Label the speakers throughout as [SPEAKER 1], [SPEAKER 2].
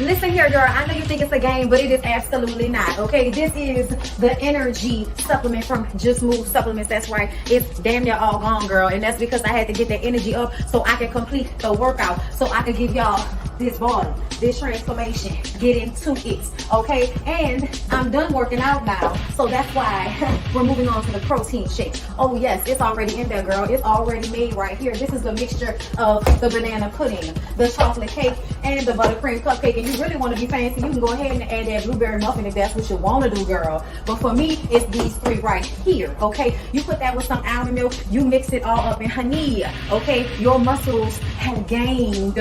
[SPEAKER 1] Listen here, girl. I know you think it's a game, but it is absolutely not. Okay, this is the energy supplement from Just Move Supplements. That's right. It's damn near all gone, girl, and that's because I had to get that energy up so I can complete the workout, so I can give y'all this body, this transformation, get into it. Okay, and I'm done working out now, so that's why we're moving on to the protein shake. Oh yes, it's already in there, girl. It's already made right here. This is the mixture of the banana pudding, the chocolate cake, and the buttercream cupcake. And you really want to be fancy, you can go ahead and add that blueberry muffin if that's what you want to do, girl. But for me, it's these three right here. Okay, you put that with some almond milk, you mix it all up in honey. Okay, your muscles have gained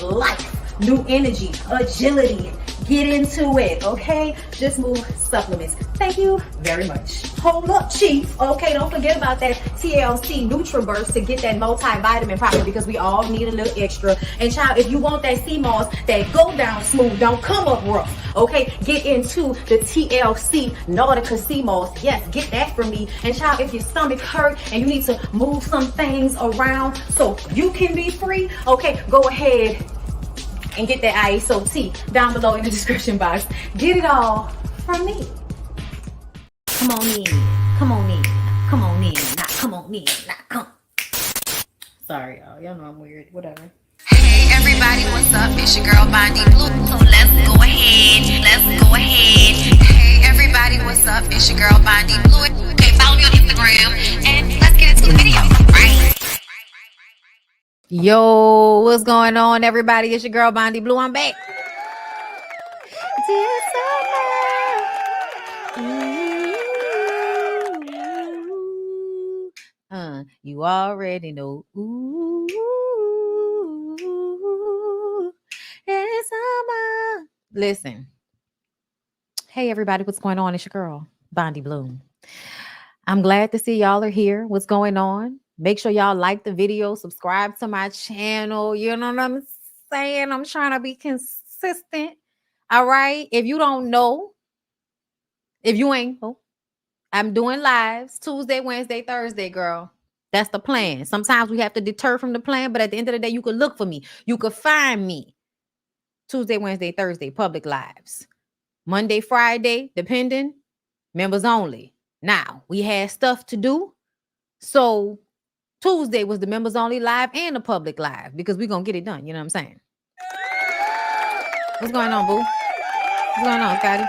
[SPEAKER 1] life, new energy, agility. Get into it, okay? Just Move Supplements. Thank you very much. Hold up, Chief. Okay, don't forget about that TLC NutriBurst to get that multivitamin popping, because we all need a little extra. And child, if you want that sea moss that go down smooth, don't come up rough, okay? Get into the TLC Nautica sea moss. Yes, get that from me. And child, if your stomach hurt and you need to move some things around so you can be free, okay, go ahead and get that ISO tea down below in the description box. Get it all from me. Come on in, come on in, come on in, not come on in, not come. Sorry, y'all know I'm weird, whatever.
[SPEAKER 2] Hey everybody, what's up? It's your girl BondyBlue. So let's go ahead. Hey everybody, what's up? It's your girl BondyBlue. Okay, follow me on Instagram and let's get into the video, right?
[SPEAKER 1] Yo, what's going on, everybody? It's your girl BondyBlue. I'm back. You already know. Ooh, it's summer. Listen. Hey, everybody, what's going on? It's your girl BondyBlue. I'm glad to see y'all are here. What's going on? Make sure y'all like the video, subscribe to my channel. You know what I'm saying? I'm trying to be consistent. All right. If you don't know, if you ain't know, I'm doing lives Tuesday, Wednesday, Thursday, girl. That's the plan. Sometimes we have to deter from the plan, but at the end of the day, you can look for me. You can find me Tuesday, Wednesday, Thursday, public lives. Monday, Friday, depending, members only. Now, we had stuff to do. So Tuesday was the members only live and the public live, because we're going to get it done. You know what I'm saying? What's going on, boo? What's going on, Scotty?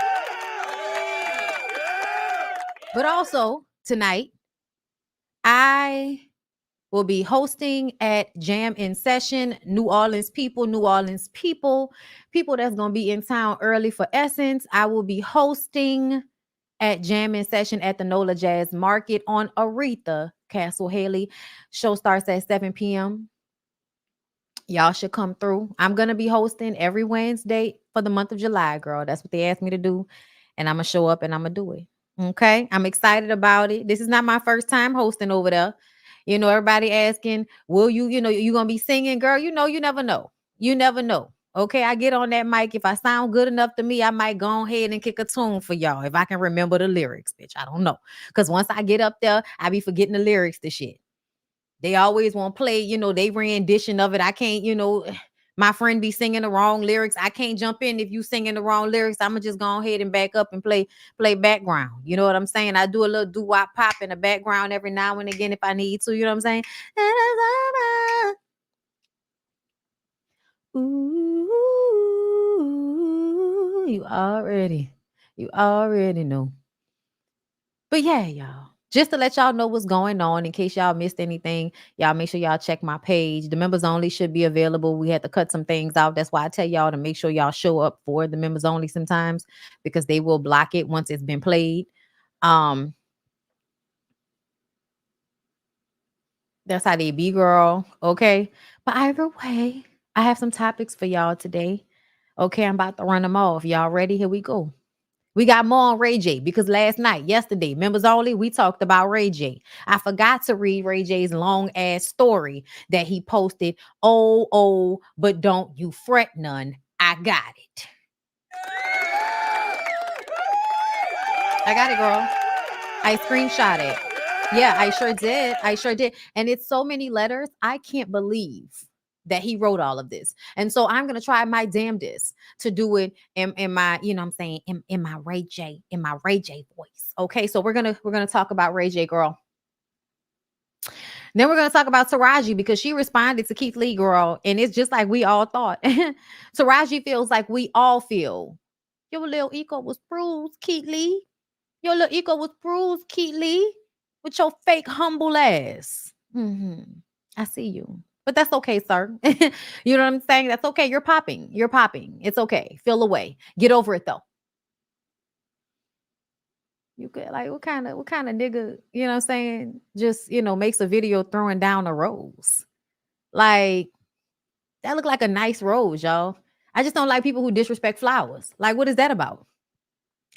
[SPEAKER 1] But also tonight, I will be hosting at Jam in Session, New Orleans people that's going to be in town early for Essence. I will be hosting at Jam in Session at the NOLA Jazz Market on Aretha, Castle Haley. Show starts at 7 p.m. Y'all should come through. I'm going to be hosting every Wednesday for the month of July, girl. That's what they asked me to do. And I'm going to show up and I'm going to do it. Okay. I'm excited about it. This is not my first time hosting over there. You know, everybody asking, will you going to be singing, girl? You never know. You never know. Okay. I get on that mic. If I sound good enough to me, I might go ahead and kick a tune for y'all. If I can remember the lyrics, bitch. I don't know. Because once I get up there, I be forgetting the lyrics to shit. They always want to play, they rendition of it. I can't, my friend be singing the wrong lyrics. I can't jump in if you singing the wrong lyrics. I'm going to just go ahead and back up and play background. You know what I'm saying? I do a little doo-wop pop in the background every now and again if I need to. You know what I'm saying? Ooh, you already know. But yeah, y'all. Just to let y'all know what's going on, in case y'all missed anything, y'all make sure y'all check my page. The members only should be available. We had to cut some things out. That's why I tell y'all to make sure y'all show up for the members only sometimes, because they will block it once it's been played. That's how they be, girl. Okay. But either way, I have some topics for y'all today. Okay, I'm about to run them off. Y'all ready? Here we go. We got more on Ray J, because yesterday, members only, we talked about Ray J. I forgot to read Ray J's long ass story that he posted. Oh, but don't you fret none. I got it. I got it, girl. I screenshot it. Yeah, I sure did. And it's so many letters. I can't believe that he wrote all of this. And so I'm going to try my damnedest to do it in my, you know what I'm saying, in my Ray J, voice. Okay. So we're going to talk about Ray J, girl. Then we're going to talk about Taraji because she responded to Keith Lee, girl. And it's just like we all thought. Taraji feels like we all feel. Your little ego was bruised, Keith Lee. Your little ego was bruised, Keith Lee, with your fake humble ass. I see you. But that's okay, sir. You know what I'm saying? That's okay. You're popping. You're popping. It's okay. Feel away. Get over it though. You could like what kind of nigga, you know what I'm saying? Just, makes a video throwing down a rose. Like, that look like a nice rose, y'all. I just don't like people who disrespect flowers. Like, what is that about?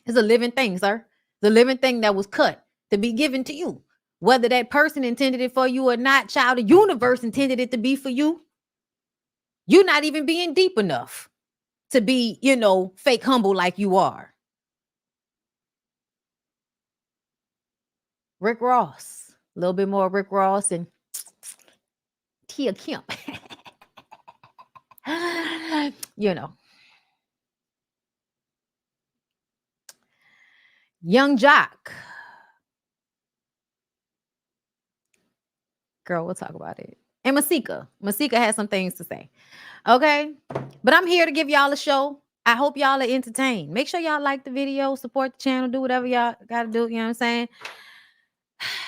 [SPEAKER 1] It's a living thing, sir. The living thing that was cut to be given to you. Whether that person intended it for you or not, child, the universe intended it to be for you. You're not even being deep enough to be, fake humble like you are. Rick Ross. A little bit more Rick Ross and Tia Kemp. Young Jock. Girl, we'll talk about it. And Masika. Masika has some things to say. Okay? But I'm here to give y'all a show. I hope y'all are entertained. Make sure y'all like the video, support the channel, do whatever y'all got to do. You know what I'm saying?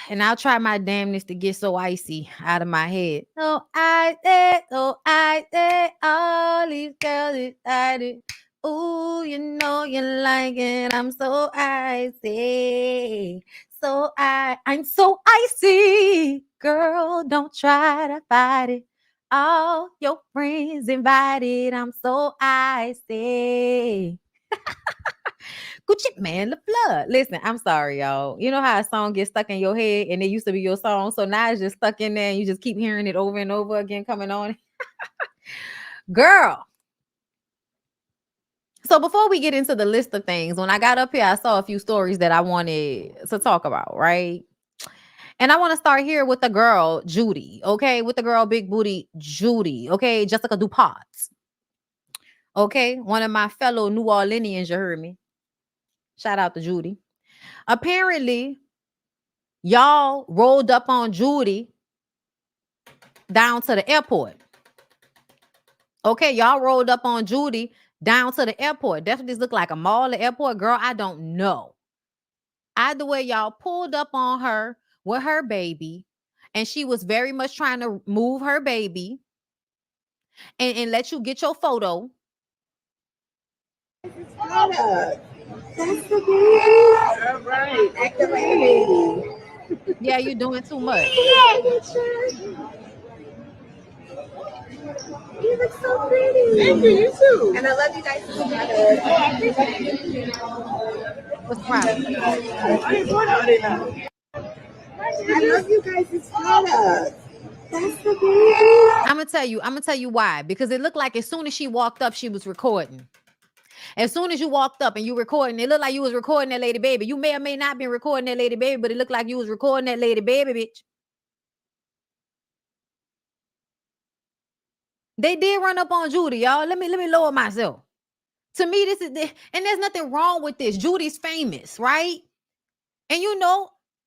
[SPEAKER 1] And I'll try my damnness to get so icy out of my head. Oh, I said, all these girls excited. Ooh, you know you like it. I'm so icy. I'm so icy. Girl, don't try to fight it. All your friends invited. I'm so icy. Gucci man, the flood. Listen, I'm sorry, y'all. You know how a song gets stuck in your head and it used to be your song. So now it's just stuck in there and you just keep hearing it over and over again coming on. Girl. So before we get into the list of things, when I got up here, I saw a few stories that I wanted to talk about, right? And I want to start here with the girl, Judy, okay? With the girl, Big Booty Judy, okay? Jessica DuPont, okay? One of my fellow New Orleanians, you heard me? Shout out to Judy. Apparently, y'all rolled up on Judy down to the airport. Okay, y'all rolled up on Judy down to the airport. Definitely look like a mall, the airport. Girl, I don't know. Either way, y'all pulled up on her with her baby, and she was very much trying to move her baby and let you get your photo.
[SPEAKER 3] That's the baby. All right. Acting like a baby.
[SPEAKER 1] Yeah, you're doing too much.
[SPEAKER 3] You look so pretty. Thank you, you too. And I love you guys so much.
[SPEAKER 1] What's the problem?
[SPEAKER 3] I love you guys' product. That's the baby.
[SPEAKER 1] I'm gonna tell you why. Because it looked like as soon as she walked up, she was recording. As soon as you walked up and you recording, it looked like you was recording that lady baby. You may or may not be recording that lady baby, but it looked like you was recording that lady baby, bitch. They did run up on Judy, y'all. Let me lower myself. To me, this is and there's nothing wrong with this. Judy's famous, right? And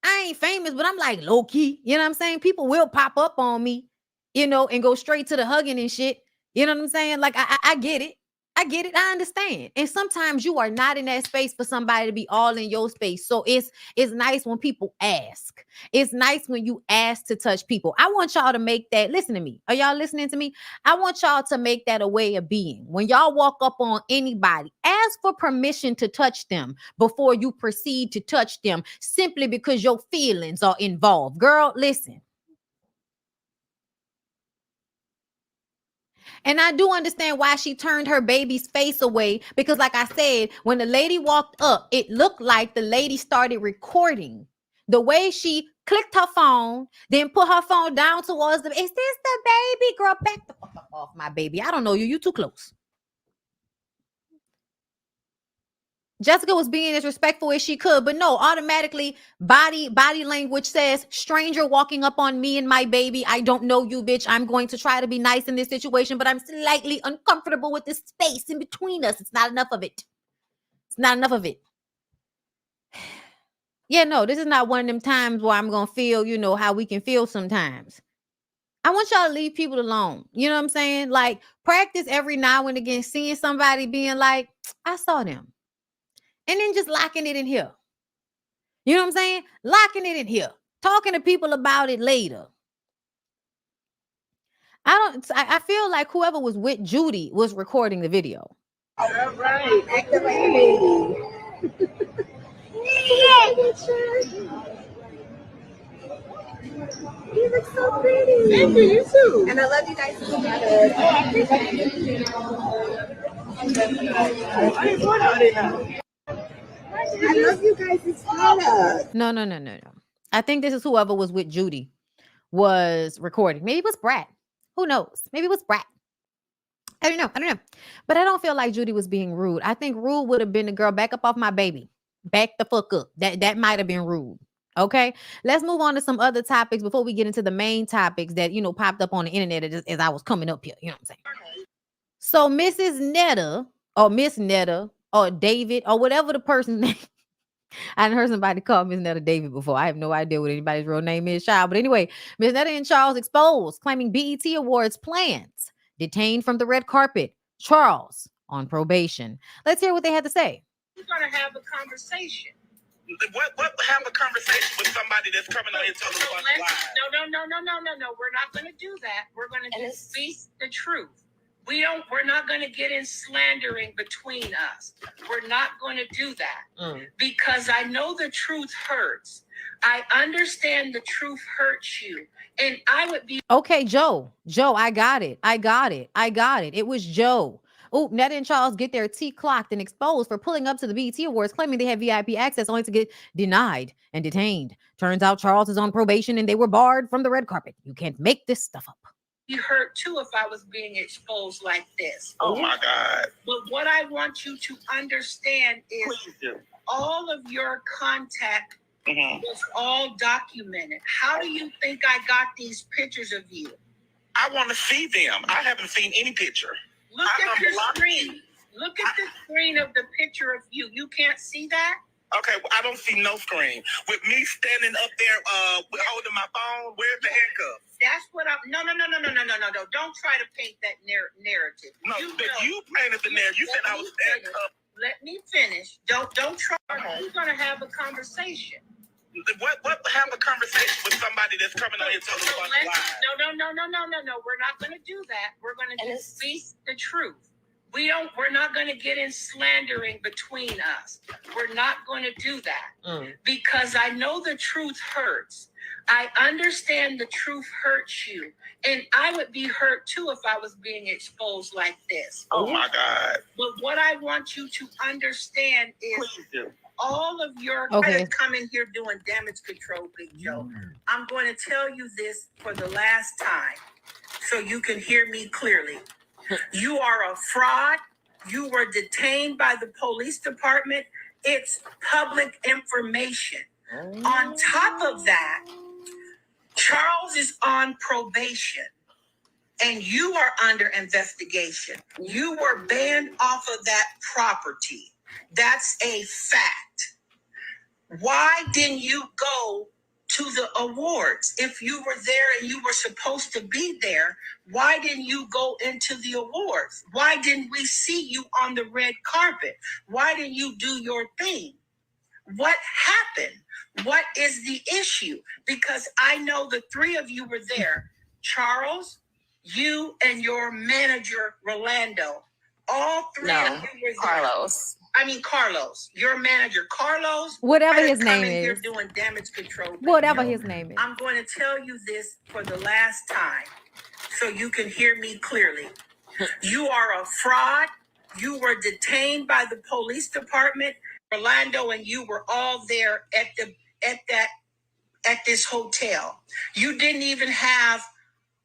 [SPEAKER 1] I ain't famous, but I'm like low key. You know what I'm saying? People will pop up on me, and go straight to the hugging and shit. You know what I'm saying? Like I get it. I get it. I understand. And sometimes you are not in that space for somebody to be all in your space. So it's nice when people ask. It's nice when you ask to touch people. I want y'all to make that. Listen to me. Are y'all listening to me? I want y'all to make that a way of being. When y'all walk up on anybody, ask for permission to touch them before you proceed to touch them simply because your feelings are involved. Girl, listen. And I do understand why she turned her baby's face away because, like I said, when the lady walked up, it looked like the lady started recording. The way she clicked her phone, then put her phone down towards them. Is this the baby? Girl, back the fuck off my baby. I don't know you. You too close. Jessica was being as respectful as she could, but no, automatically body language says, stranger walking up on me and my baby. I don't know you, bitch. I'm going to try to be nice in this situation, but I'm slightly uncomfortable with this space in between us. It's not enough of it. It's not enough of it. Yeah, no, this is not one of them times where I'm going to feel, you know, how we can feel sometimes. I want y'all to leave people alone. You know what I'm saying? Like, practice every now and again, seeing somebody being like, I saw them. And then just locking it in here. You know what I'm saying? Locking it in here. Talking to people about it later. I feel like whoever was with Judy was recording the video.
[SPEAKER 3] All right. Activating. You look so pretty. Thank you, you too. And I love you guys so much. I love you guys' product.
[SPEAKER 1] No. I think this is whoever was with Judy was recording. Maybe it was Brat. Who knows? Maybe it was Brat. I don't know. But I don't feel like Judy was being rude. I think rude would have been the girl, back up off my baby. Back the fuck up. That might have been rude. Okay, let's move on to some other topics before we get into the main topics that, you know, popped up on the internet as I was coming up here. You know what I'm saying? So Mrs. Netta or Miss Netta or David or whatever the person's name. I hadn't heard somebody call Miss Netta David before. I have no idea what anybody's real name is, child. But anyway, Miss Netta and Charles exposed, claiming BET Awards plans, detained from the red carpet. Charles on probation. Let's hear what they had to say.
[SPEAKER 4] We're going to have a conversation. What have a conversation with somebody that's coming on and telling us lies? No. We're not going to do that. We're going to just speak the truth. We're not going to get in slandering between us. We're not going to do that because I know the truth hurts. I understand the truth hurts you. And I would be
[SPEAKER 1] okay, Joe, I got it. It was Joe. Oh, Netta and Charles get their tea clocked and exposed for pulling up to the BET Awards, claiming they had VIP access only to get denied and detained. Turns out Charles is on probation and they were barred from the red carpet. You can't make this stuff up.
[SPEAKER 4] Be hurt too if I was being exposed like this.
[SPEAKER 5] Oh my God.
[SPEAKER 4] But what I want you to understand is all of your contact was all documented. How do you think I got these pictures of you?
[SPEAKER 5] I want to see them. I haven't seen any picture.
[SPEAKER 4] Look at the screen. Look at the screen of the picture of you. You can't see that?
[SPEAKER 5] Okay, well, I don't see no screen. With me standing up there holding my phone, where's the handcuffs?
[SPEAKER 4] That's what I'm... No. Don't try to paint that narrative.
[SPEAKER 5] No, you painted the narrative. You said I was handcuffed.
[SPEAKER 4] Let me finish. Don't try. We're going to have a conversation.
[SPEAKER 5] What have a conversation with somebody that's coming on and telling us lies?
[SPEAKER 4] No. We're not going to do that. We're going to just speak the truth. We're not going to get in slandering between us. We're not going to do that because I know the truth hurts. I understand the truth hurts you. And I would be hurt too if I was being exposed like this.
[SPEAKER 5] Oh my God.
[SPEAKER 4] But what I want you to understand is all of your come in here doing damage control, Big Joe. I'm going to tell you this for the last time so you can hear me clearly. You are a fraud. You were detained by the police department. It's public information. On top of that, Charles is on probation and you are under investigation. You were banned off of that property. That's a fact. Why didn't you go to the awards? If you were there and you were supposed to be there, why didn't you go into the awards? Why didn't we see you on the red carpet? Why didn't you do your thing? What happened? What is the issue? Because I know the three of you were there. Charles, you and your manager, Rolando. All three of you were there. Carlos. Your manager, Carlos.
[SPEAKER 1] Whatever his name is.
[SPEAKER 4] You're doing damage control.
[SPEAKER 1] Whatever his name is.
[SPEAKER 4] I'm going to tell you this for the last time so you can hear me clearly. You are a fraud. You were detained by the police department. Orlando and you were all there at this hotel. You didn't even have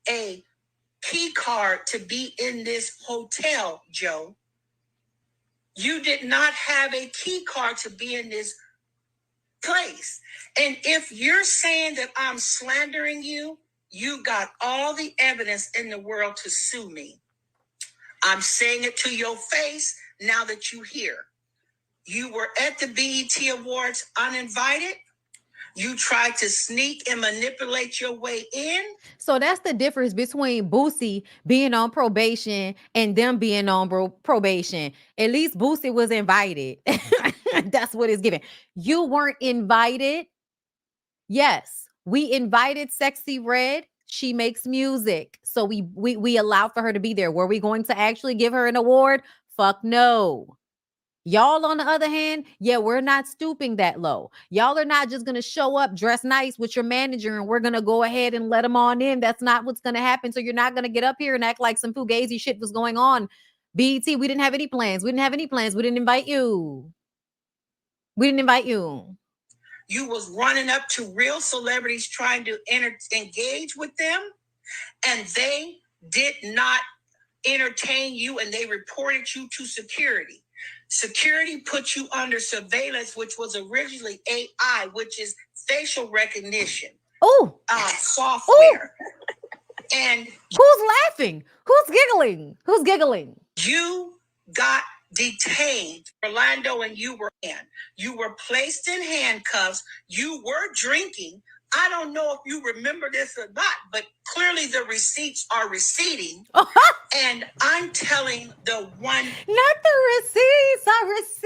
[SPEAKER 4] a key card to be in this hotel, Joe. You did not have a key card to be in this place. And if you're saying that I'm slandering you, you got all the evidence in the world to sue me. I'm saying it to your face now that you hear. You were at the BET Awards uninvited. You tried to sneak and manipulate your way in.
[SPEAKER 1] So that's the difference between Boosie being on probation and them being on probation. At least Boosie was invited. That's what it's given. You weren't invited. Yes, we invited Sexy Red. She makes music. So we allowed for her to be there. Were we going to actually give her an award? Fuck no. Y'all, on the other hand, yeah, we're not stooping that low. Y'all are not just going to show up, dress nice with your manager, and we're going to go ahead and let them on in. That's not what's going to happen. So you're not going to get up here and act like some fugazi shit was going on. BET, we didn't have any plans. We didn't have any plans. We didn't invite you. We didn't invite you.
[SPEAKER 4] You was running up to real celebrities trying to engage with them, and they did not entertain you, and they reported you to security. Security put you under surveillance, which was originally AI, which is facial recognition. Software. And
[SPEAKER 1] who's laughing? Who's giggling? Who's giggling?
[SPEAKER 4] You got detained. Orlando and you were in. You were placed in handcuffs. You were drinking. I don't know if you remember this or not, but clearly the receipts are receding. And I'm telling the one.
[SPEAKER 1] Not the receipts are receding.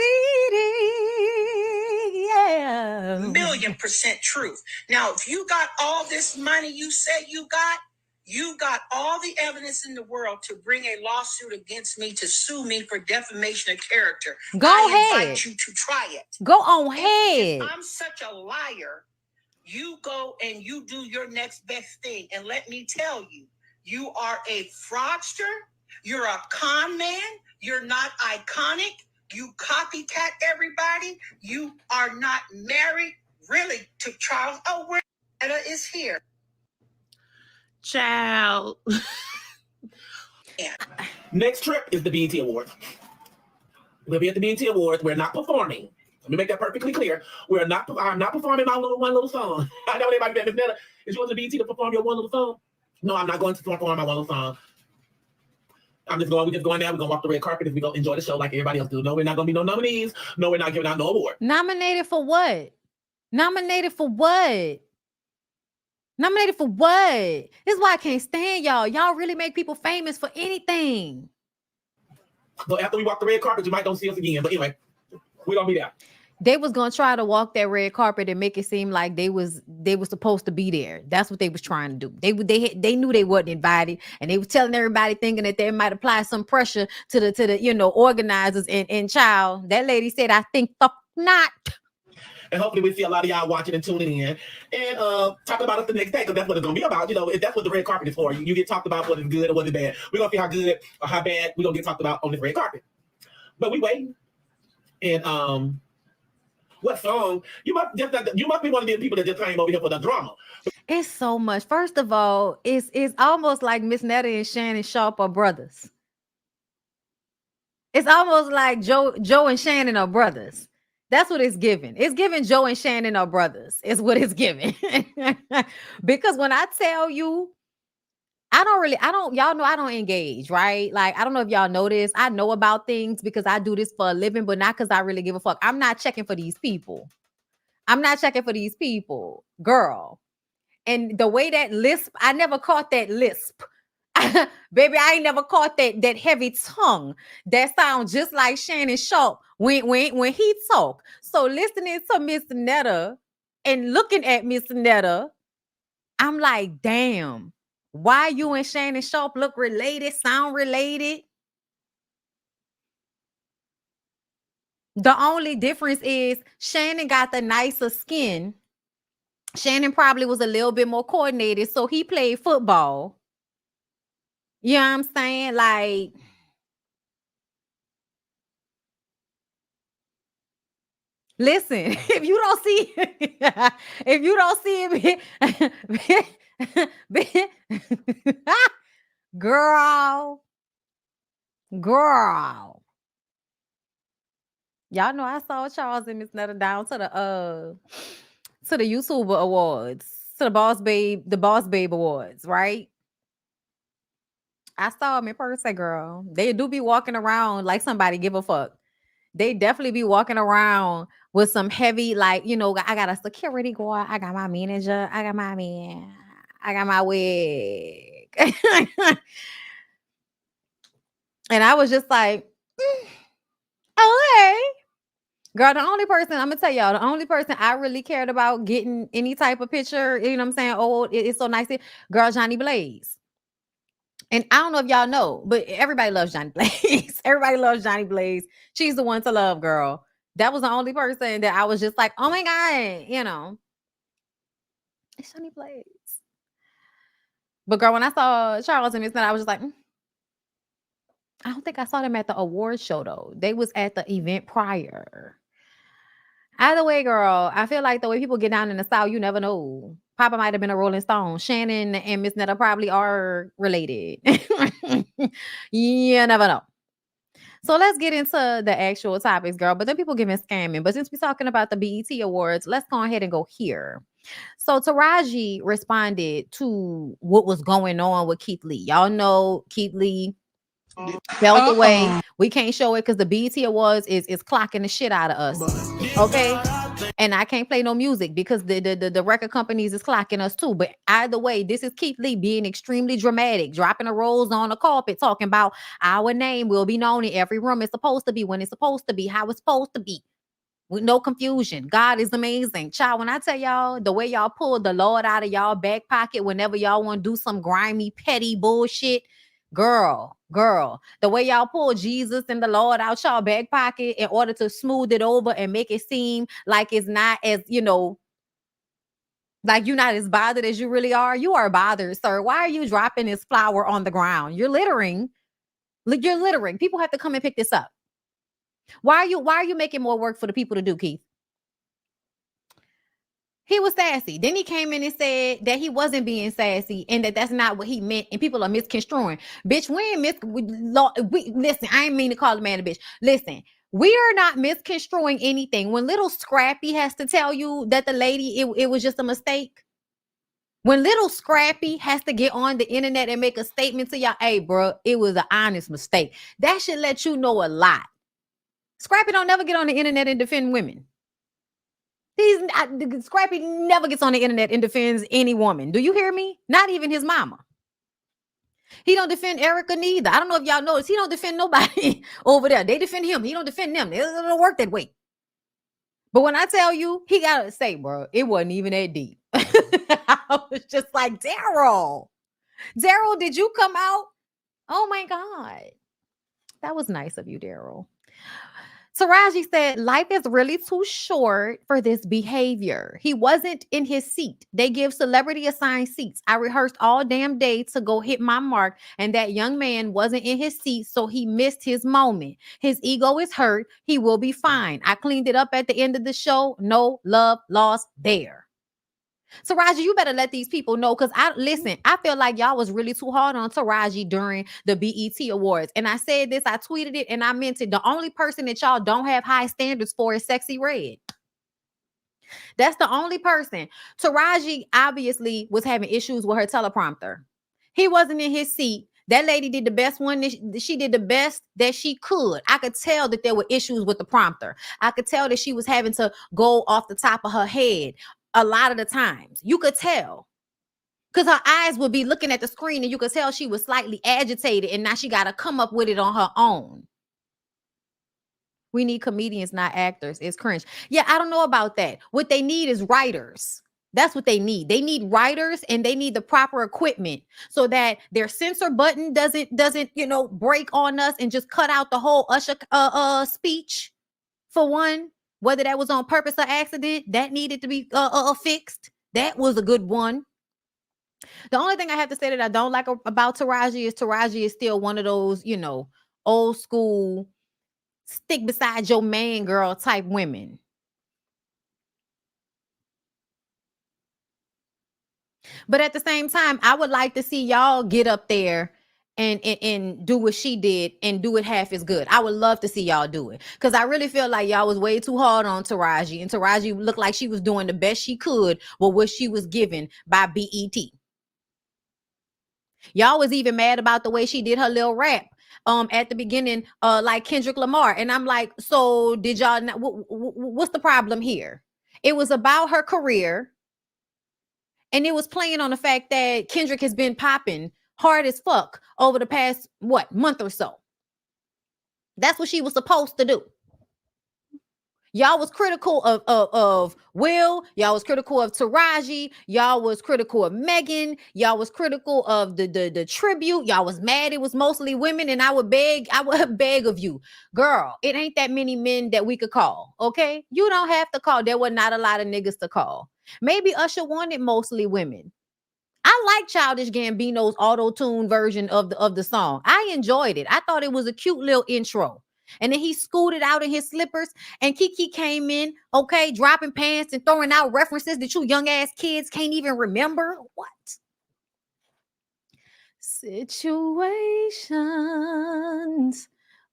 [SPEAKER 1] Yeah.
[SPEAKER 4] 1,000,000% truth. Now, if you got all this money you say you got all the evidence in the world to bring a lawsuit against me to sue me for defamation of character.
[SPEAKER 1] Go ahead.
[SPEAKER 4] I invite you to try it.
[SPEAKER 1] Go on ahead.
[SPEAKER 4] If I'm such a liar, you go and you do your next best thing. And let me tell you, you are a fraudster. You're a con man. You're not iconic. You copycat everybody. You are not married really to Charles. Oh, where is here.
[SPEAKER 3] Child.
[SPEAKER 4] Yeah.
[SPEAKER 5] Next trip is the BET Awards. We'll be at the BET Awards. We're not performing. Let me make that perfectly clear. I'm not performing my one little song. I know everybody bet Miss Netta, is you want the BET to perform your one little song? No, I'm not going to perform my one little song. We're just going there. We're going to walk the red carpet and we're going to enjoy the show like everybody else do. No, we're not going to be no nominees. No, we're not giving out no award.
[SPEAKER 1] Nominated for what? Nominated for what? Nominated for what? This is why I can't stand y'all. Y'all really make people famous for anything.
[SPEAKER 5] So after we walk the red carpet, you might don't see us again. But anyway, we're going to be there.
[SPEAKER 1] They was gonna try to walk that red carpet and make it seem like they was supposed to be there. That's what they was trying to do. They knew they wasn't invited, and they was telling everybody thinking that they might apply some pressure to the organizers. And child, that lady said, "I think fuck not."
[SPEAKER 5] And hopefully we see a lot of y'all watching and tuning in and talking about us the next day, because that's what it's gonna be about. That's what the red carpet is for. You get talked about what is good or what is bad. We're gonna see how good or how bad we're gonna get talked about on this red carpet. But we waiting. And what song? You must be one of the people that just came over here for the drama.
[SPEAKER 1] It's so much. First of all, it's almost like Miss Netta and Shannon Sharp are brothers. It's almost like Joe and Shannon are brothers. That's what it's giving. It's giving Joe and Shannon are brothers. Is what it's giving. Because when I tell you, y'all know I don't engage, right? Like, I don't know if y'all know this. I know about things because I do this for a living, but not because I really give a fuck. I'm not checking for these people. Girl. And the way that lisp, I never caught that lisp. Baby, I ain't never caught that heavy tongue that sounds just like Shannon Sharp when he talk. So listening to Miss Netta and looking at Miss Netta, I'm like, damn, why you and Shannon Sharp look related, sound related? The only difference is Shannon got the nicer skin. Shannon probably was a little bit more coordinated, so he played football. You know what I'm saying? Like, listen, if you don't see it, girl, Y'all know I saw Charles and Miss Netta down to the YouTuber Awards, to the Boss Babe Awards, right? I saw them in person, girl. They do be walking around like somebody give a fuck. They definitely be walking around with some heavy, like, I got a security guard, I got my manager, I got my man, I got my wig. And I was just like, okay. Girl, the only person, I'm gonna tell y'all, the only person I really cared about getting any type of picture, you know what I'm saying? Oh, it's so nice. Girl, Johnny Blaze. And I don't know if y'all know, but everybody loves Johnny Blaze. Everybody loves Johnny Blaze. She's the one to love, girl. That was the only person that I was just like, oh my God, it's Johnny Blaze. But girl, when I saw Charles and Miss Nut, I was just like, I don't think I saw them at the award show though. They was at the event prior. Either way, girl, I feel like the way people get down in the South, you never know. Papa might have been a Rolling Stone. Shannon and Miss Netta probably are related. You never know. So let's get into the actual topics, girl. But then people giving scamming. But since we're talking about the BET Awards, let's go ahead and go here. So Taraji responded to what was going on with Keith Lee. Y'all know Keith Lee felt away. We can't show it because the BET Awards is clocking the shit out of us. Okay. And I can't play no music because the record companies is clocking us too. But either way, this is Keith Lee being extremely dramatic, dropping the rolls on the carpet, talking about our name will be known in every room. It's supposed to be when it's supposed to be, how it's supposed to be. With no confusion. God is amazing. Child, when I tell y'all the way y'all pull the Lord out of y'all back pocket whenever y'all want to do some grimy, petty bullshit, girl, the way y'all pull Jesus and the Lord out y'all back pocket in order to smooth it over and make it seem like it's not as, like you're not as bothered as you really are. You are bothered, sir. Why are you dropping this flower on the ground? You're littering. You're littering. People have to come and pick this up. Why are you making more work for the people to do, Keith? He was sassy. Then he came in and said that he wasn't being sassy and that's not what he meant. And people are misconstruing. Bitch, listen, I ain't mean to call the man a bitch. Listen, we are not misconstruing anything. When little Scrappy has to tell you that the lady, it was just a mistake. When little Scrappy has to get on the internet and make a statement to y'all, hey, bro, it was an honest mistake. That should let you know a lot. Scrappy don't never get on the internet and defend women. Scrappy never gets on the internet and defends any woman. Do you hear me? Not even his mama. He don't defend Erica neither. I don't know if y'all noticed. He don't defend nobody over there. They defend him. He don't defend them. It don't work that way. But when I tell you, he got to say, bro, it wasn't even that deep. I was just like, Daryl, did you come out? Oh my God. That was nice of you, Daryl. Taraji said, life is really too short for this behavior. He wasn't in his seat. They give celebrity assigned seats. I rehearsed all damn day to go hit my mark, and that young man wasn't in his seat, so he missed his moment. His ego is hurt. He will be fine. I cleaned it up at the end of the show. No love lost there. Taraji, you better let these people know, because I feel like y'all was really too hard on Taraji during the BET Awards. And I said this, I tweeted it, and I meant it. The only person that y'all don't have high standards for is Sexy Red. That's the only person. Taraji obviously was having issues with her teleprompter. He wasn't in his seat. That lady did the best one. She did the best that she could. I could tell that there were issues with the prompter. I could tell that she was having to go off the top of her head. A lot of the times you could tell because her eyes would be looking at the screen and you could tell she was slightly agitated and now she got to come up with it on her own. We need comedians, not actors. It's cringe. Yeah, I don't know about that. What they need is writers. That's what they need. They need writers and they need the proper equipment so that their censor button doesn't break on us and just cut out the whole Usher speech. For one, whether that was on purpose or accident, that needed to be fixed. That was a good one. The only thing I have to say that I don't like about Taraji is still one of those, old school, stick beside your man girl type women. But at the same time, I would like to see y'all get up there and do what she did and do it half as good. I would love to see y'all do it, because I really feel like y'all was way too hard on Taraji, and Taraji looked like she was doing the best she could with what she was given by BET. Y'all was even mad about the way she did her little rap at the beginning, like Kendrick Lamar, and I'm like, so did y'all what's the problem here? It was about her career, and it was playing on the fact that Kendrick has been popping hard as fuck over the past month or so. That's what she was supposed to do. Y'all was critical of Will. Y'all was critical of Taraji. Y'all was critical of Megan. Y'all was critical of the tribute. Y'all was mad it was mostly women, and I would beg of you, girl, it ain't that many men that we could call, okay? You don't have to call. There were not a lot of niggas to call. Maybe Usher wanted mostly women. I like Childish Gambino's auto-tune version of the song. I enjoyed it. I thought it was a cute little intro. And then he scooted out in his slippers, and Kiki came in, okay, dropping pants and throwing out references that you young ass kids can't even remember. What? Situations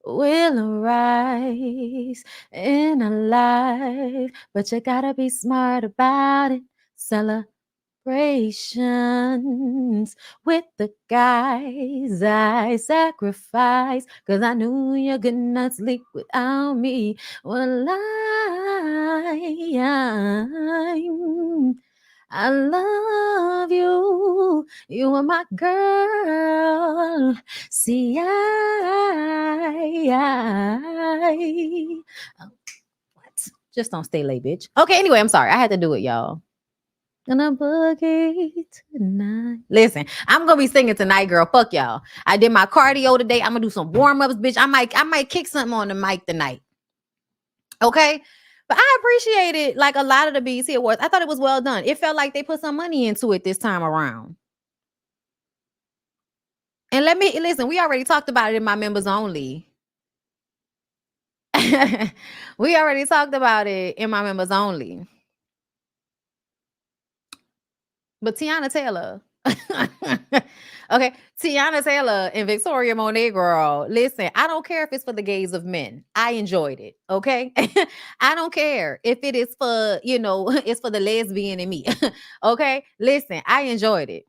[SPEAKER 1] will arise in a life, but you gotta be smart about it. Celebrations with the guys I sacrifice, cause I knew you could not sleep without me. Well, I love you. You are my girl. See, what? Just don't stay late, bitch. Okay, anyway, I'm sorry. I had to do it, y'all. Gonna boogie tonight. Listen, I'm gonna be singing tonight, girl. Fuck y'all. I did my cardio today. I'm gonna do some warm-ups, bitch. I might kick something on the mic tonight. Okay. But I appreciated like a lot of the BET Awards. I thought it was well done. It felt like they put some money into it this time around. And listen, we already talked about it in my members only. We already talked about it in my members only. But Tiana Taylor, okay, Tiana Taylor and Victoria Monet, girl, listen, I don't care if it's for the gaze of men. I enjoyed it, okay? I don't care if it is for, it's for the lesbian in me, okay? Listen, I enjoyed it.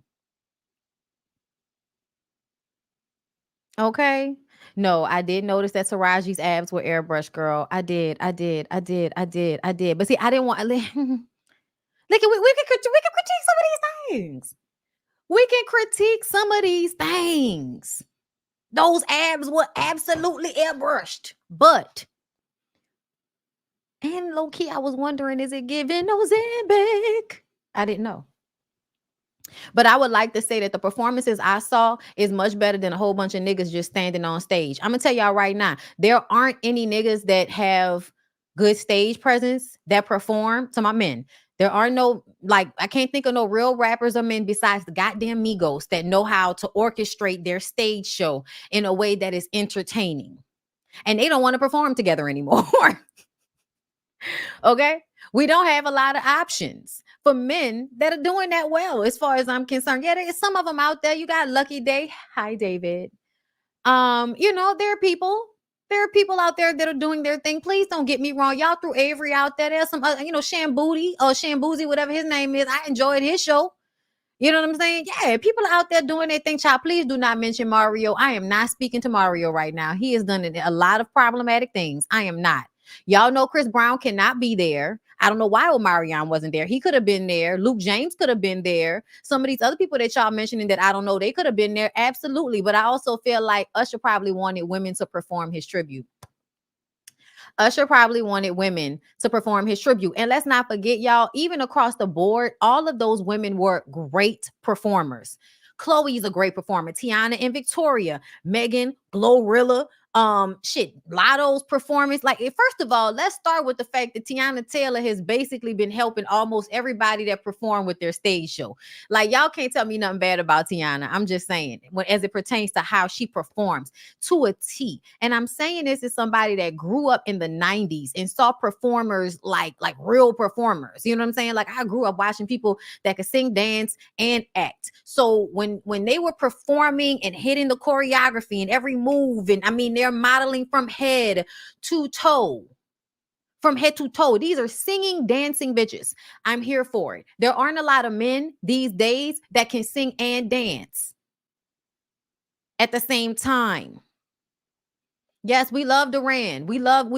[SPEAKER 1] Okay? No, I did notice that Taraji's abs were airbrushed, girl. I did. But see, I didn't want... Look, we can critique some of these things. We can critique some of these things. Those abs were absolutely airbrushed. But, and low key, I was wondering, is it giving Ozempic? I didn't know. But I would like to say that the performances I saw is much better than a whole bunch of niggas just standing on stage. I'm going to tell y'all right now, there aren't any niggas that have good stage presence that perform to my men. There are no, I can't think of no real rappers or men besides the goddamn Migos that know how to orchestrate their stage show in a way that is entertaining. And they don't want to perform together anymore. Okay? We don't have a lot of options for men that are doing that well, as far as I'm concerned. Yeah, there's some of them out there. You got Lucky Day. Hi, David. There are people. There are people out there that are doing their thing. Please don't get me wrong. Y'all threw Avery out there. There's some other, Shambooty or Shamboozy, whatever his name is. I enjoyed his show. You know what I'm saying? Yeah, people are out there doing their thing. Child, please do not mention Mario. I am not speaking to Mario right now. He has done a lot of problematic things. I am not. Y'all know Chris Brown cannot be there. I don't know why Omarion wasn't there. He could have been there. Luke James could have been there. Some of these other people that y'all mentioning that I don't know, they could have been there. Absolutely. But I also feel like Usher probably wanted women to perform his tribute. Usher probably wanted women to perform his tribute. And let's not forget, y'all, even across the board, all of those women were great performers. Chloe's a great performer. Tiana and Victoria, Megan, Glorilla, Shit, Lotto's performance. Like, first of all, let's start with the fact that Tiana Taylor has basically been helping almost everybody that perform with their stage show. Like, y'all can't tell me nothing bad about Tiana. I'm just saying, as it pertains to how she performs to a T. And I'm saying this as somebody that grew up in the 90s and saw performers like real performers. You know what I'm saying? Like, I grew up watching people that could sing, dance, and act. So when they were performing and hitting the choreography and every move, and I mean, they're modeling from head to toe. From head to toe. These are singing, dancing bitches. I'm here for it. There aren't a lot of men these days that can sing and dance at the same time. Yes, we love Duran. We love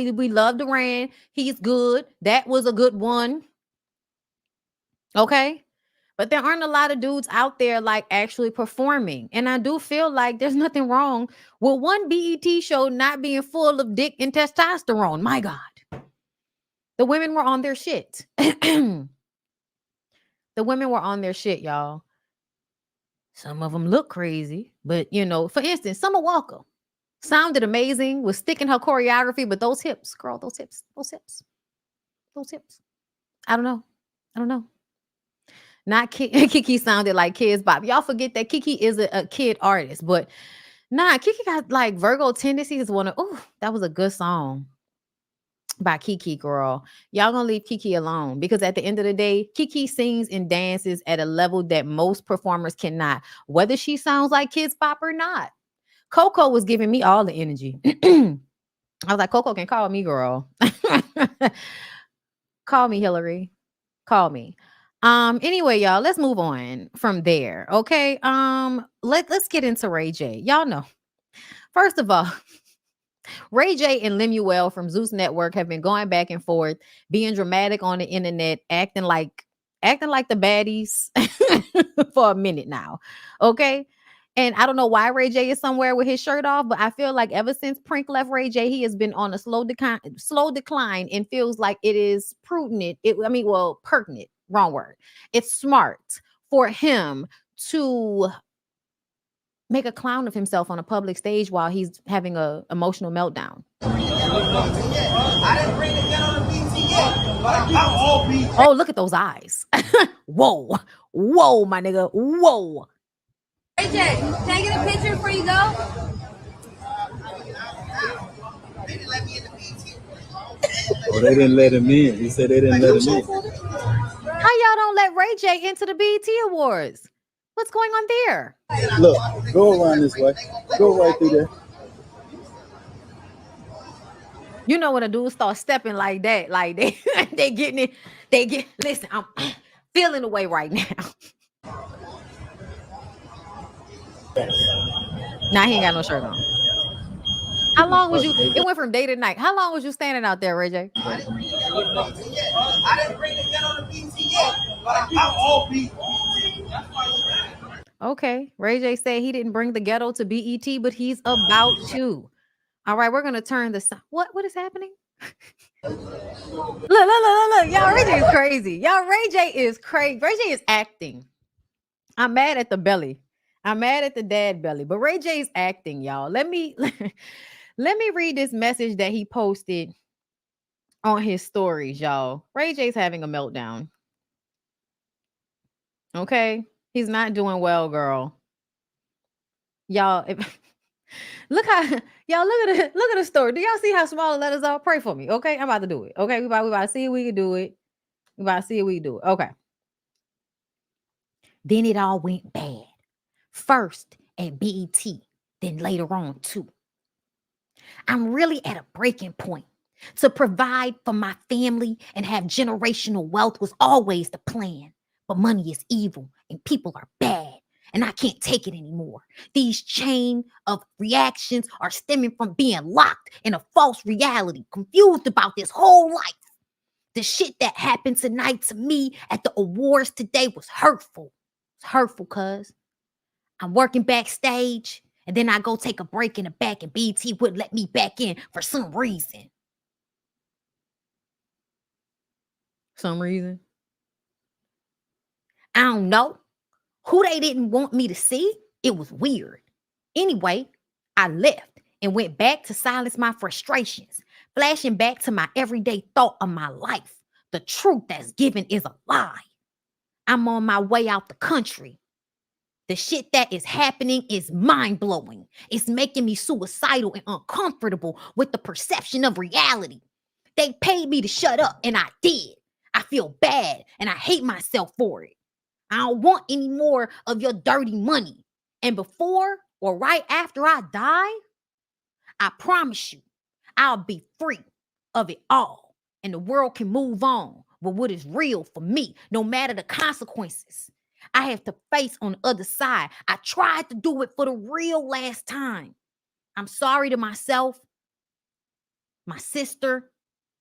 [SPEAKER 1] Duran. He's good. That was a good one. Okay. But there aren't a lot of dudes out there like actually performing. And I do feel like there's nothing wrong with one BET show not being full of dick and testosterone. My God. The women were on their shit. The women were on their shit, y'all. Some of them look crazy. But, you know, for instance, Summer Walker sounded amazing, was sticking her choreography, but those hips, girl, those hips. I don't know. Not Kiki sounded like Kids Bop. Y'all forget that Kiki is a kid artist, but nah, Kiki got like Virgo tendencies. That was a good song by Kiki, girl. Y'all gonna leave Kiki alone because at the end of the day, Kiki sings and dances at a level that most performers cannot, whether she sounds like Kids Bop or not. Coco was giving me all the energy. I was like, Coco can call me, girl. Call me, Hillary. Call me. Anyway, y'all, let's move on from there. Okay. Let's get into Ray J. Y'all know. First of all, Ray J and Lemuel from Zeus Network have been going back and forth, being dramatic on the internet, acting like the baddies for a minute now. Okay. And I don't know why Ray J is somewhere with his shirt off, but I feel like ever since Prink left Ray J, he has been on a slow decline and feels like it is pertinent. Pertinent, wrong word. It's smart for him to make a clown of himself on a public stage while he's having a emotional meltdown. Oh, look at those eyes. Whoa, my nigga. Whoa.
[SPEAKER 6] Ray J, can I get a picture before you go?
[SPEAKER 7] Oh, they didn't let him in. He said they didn't let him in.
[SPEAKER 1] How y'all don't let Ray J into the BET Awards? What's going on there?
[SPEAKER 7] Look, go around this way. Go right through there.
[SPEAKER 1] You know when a dude starts stepping like that, like they getting it. Listen, I'm feeling the way right now. Nah, he ain't got no shirt on. How long was you? It went from day to night. How long was you standing out there, Ray J?
[SPEAKER 8] I didn't bring the gun on the BT yet, but I'm all BT.
[SPEAKER 1] Okay. Ray J said he didn't bring the ghetto to BET, but he's about to. All right, we're gonna turn the what is happening? Look. Y'all, Ray J is crazy. Y'all, Ray J is crazy. Ray J is acting. I'm mad at the belly. I'm mad at the dad belly, but Ray J is acting, y'all. Let me read this message that he posted on his stories, y'all. Ray J's having a meltdown. Okay? He's not doing well, girl. Y'all, look at the story. Do y'all see how small the letters are? Pray for me, okay? I'm about to do it. Okay, we about to see if we can do it. Okay. Then it all went bad. First at BET, then later on too. I'm really at a breaking point. To provide for my family and have generational wealth was always the plan. But money is evil and people are bad. And I can't take it anymore. These chain of reactions are stemming from being locked in a false reality, confused about this whole life. The shit that happened tonight to me at the awards today was hurtful. It's hurtful, cuz I'm working backstage and then I go take a break in the back and BT wouldn't let me back in for some reason. Some reason? I don't know. Who they didn't want me to see? It was weird. Anyway, I left and went back to silence my frustrations, flashing back to my everyday thought of my life. The truth that's given is a lie. I'm on my way out the country. The shit that is happening is mind-blowing. It's making me suicidal and uncomfortable with the perception of reality. They paid me to shut up, and I did. I feel bad, and I hate myself for it. I don't want any more of your dirty money. And before or right after I die, I promise you, I'll be free of it all, and the world can move on with what is real for me, no matter the consequences I have to face on the other side. I tried to do it for the real last time. I'm sorry to myself, my sister.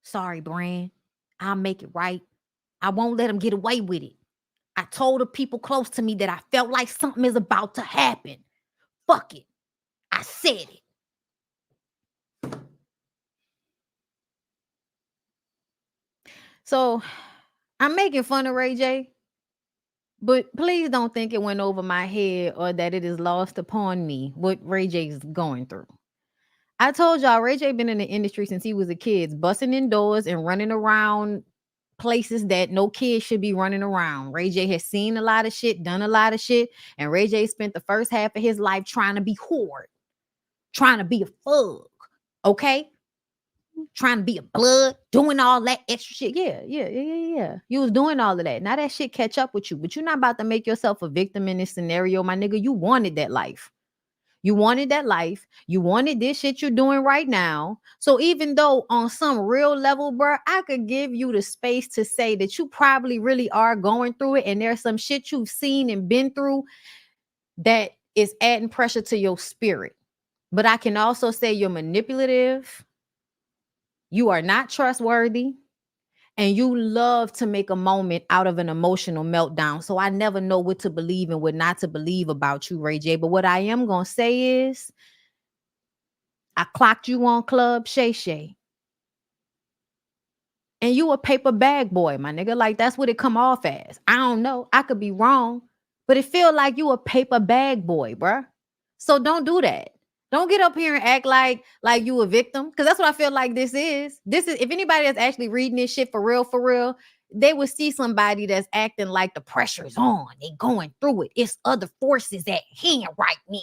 [SPEAKER 1] Sorry, Brand. I'll make it right. I won't let them get away with it. I told the people close to me that I felt like something is about to happen. Fuck it. I said it. So I'm making fun of Ray J, but please don't think it went over my head or that it is lost upon me what Ray J is going through. I told y'all Ray J been in the industry since he was a kid, busting in doors and running around places that no kid should be running around. Ray J has seen a lot of shit, done a lot of shit, and Ray J spent the first half of his life trying to be whored, trying to be a thug, okay? Trying to be a blood, doing all that extra shit. Yeah. You was doing all of that. Now that shit catch up with you, but you're not about to make yourself a victim in this scenario, my nigga. You wanted that life. You wanted that life. You wanted this shit you're doing right now. So even though on some real level, bro, I could give you the space to say that you probably really are going through it, and there's some shit you've seen and been through that is adding pressure to your spirit. But I can also say you're manipulative. You are not trustworthy, and you love to make a moment out of an emotional meltdown. So I never know what to believe and what not to believe about you, Ray J. But what I am going to say is I clocked you on Club Shay Shay. And you a paper bag boy, my nigga. Like, that's what it come off as. I don't know. I could be wrong, but it feel like you a paper bag boy, bruh. So don't do that. Don't get up here and act like you a victim, because that's what I feel like this is. This is, if anybody that's actually reading this shit for real, they would see somebody that's acting like the pressure's on. They going through it. It's other forces at hand right now.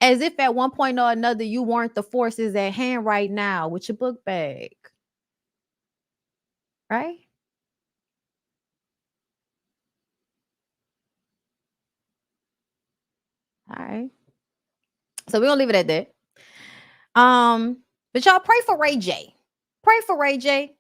[SPEAKER 1] As if at one point or another you weren't the forces at hand right now with your book bag. Right? All right. So we're gonna leave it at that. But y'all pray for Ray J. Pray for Ray J.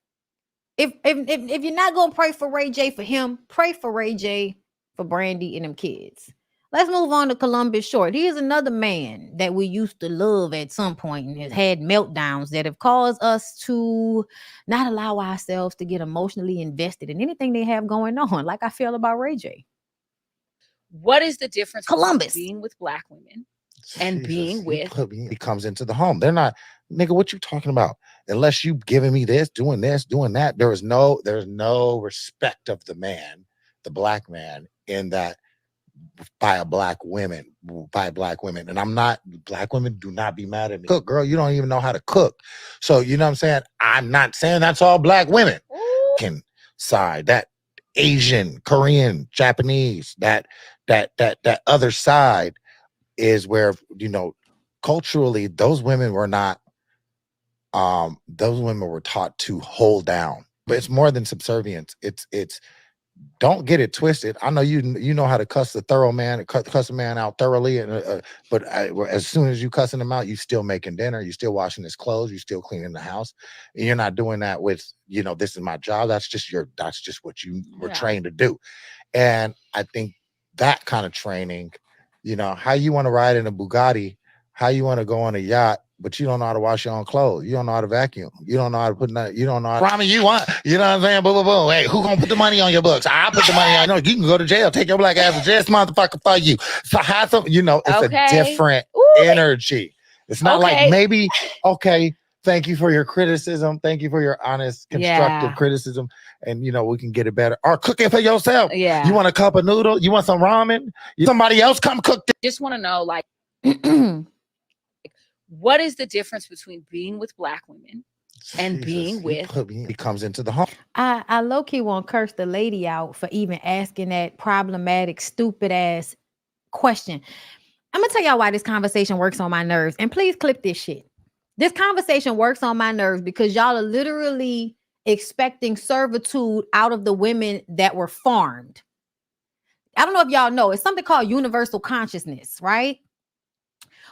[SPEAKER 1] If you're not gonna pray for Ray J for him, pray for Ray J for Brandy and them kids. Let's move on to Columbus Short. He is another man that we used to love at some point and has had meltdowns that have caused us to not allow ourselves to get emotionally invested in anything they have going on, like I feel about Ray J.
[SPEAKER 9] What is the difference
[SPEAKER 1] Columbus
[SPEAKER 9] between being with Black women and being with?
[SPEAKER 10] He comes into the home. They're not, nigga, what you talking about? Unless you giving me this, doing that. There's no respect of the man, the Black man, in that by Black women. And I'm not, Black women, do not be mad at me. Cook, girl, you don't even know how to cook. So you know what I'm saying? I'm not saying that's all Black women. Can side that Asian, Korean, Japanese, that other side is where, you know, culturally those women were not, those women were taught to hold down. But it's more than subservience. It's don't get it twisted. I know you know how to cuss the thorough man, cuss a man out thoroughly, and but as soon as you cussing him out, you still making dinner, you still washing his clothes, you still cleaning the house, and you're not doing that with, you know, this is my job. That's just what you were trained to do. And I think that kind of training, you know, how you want to ride in a Bugatti, how you want to go on a yacht, but you don't know how to wash your own clothes. You don't know how to vacuum. You don't know how to put nothing. You don't know how to, Rami, you want, you know what I'm saying? Boom, boom, boom. Hey, who gonna put the money on your books? I'll put the money on. No, you can go to jail. Take your Black ass to jail. This motherfucker for you. So how some, you know, it's a different energy. It's not like maybe, okay, thank you for your criticism. Thank you for your honest, constructive criticism. And, you know, we can get it better. Or cook it for yourself. Yeah. You want a cup of noodle? You want some ramen? Somebody else come cook this.
[SPEAKER 9] Just want to know, like, what is the difference between being with Black women and being with?
[SPEAKER 10] He comes into the home.
[SPEAKER 1] I low-key won't curse the lady out for even asking that problematic, stupid ass question. I'm gonna tell y'all why this conversation works on my nerves. And please clip this shit. This conversation works on my nerves because y'all are literally expecting servitude out of the women that were farmed. I don't know if y'all know, it's something called universal consciousness, right?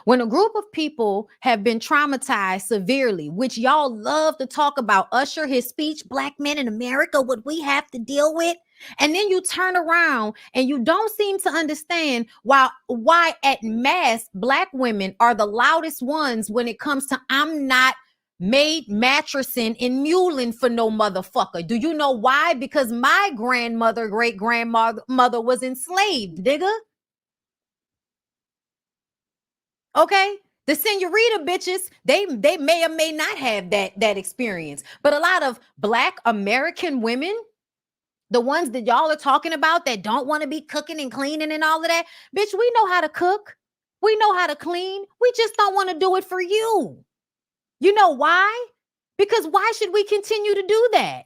[SPEAKER 1] When a group of people have been traumatized severely, which y'all love to talk about, Usher, his speech, Black men in America, what we have to deal with. And then you turn around and you don't seem to understand why at mass Black women are the loudest ones when it comes to I'm not made mattressing and muling for no motherfucker. Do you know why? Because my grandmother, great grandmother was enslaved, nigga. Okay, the senorita bitches, they may or may not have that experience, but a lot of Black American women, the ones that y'all are talking about that don't want to be cooking and cleaning and all of that, bitch, we know how to cook, we know how to clean, we just don't want to do it for you. You know why? Because why should we continue to do that?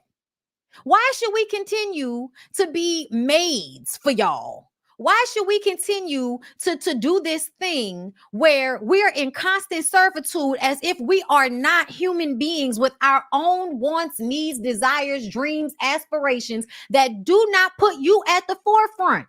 [SPEAKER 1] Why should we continue to be maids for y'all? Why should we continue to do this thing where we're in constant servitude as if we are not human beings with our own wants, needs, desires, dreams, aspirations that do not put you at the forefront?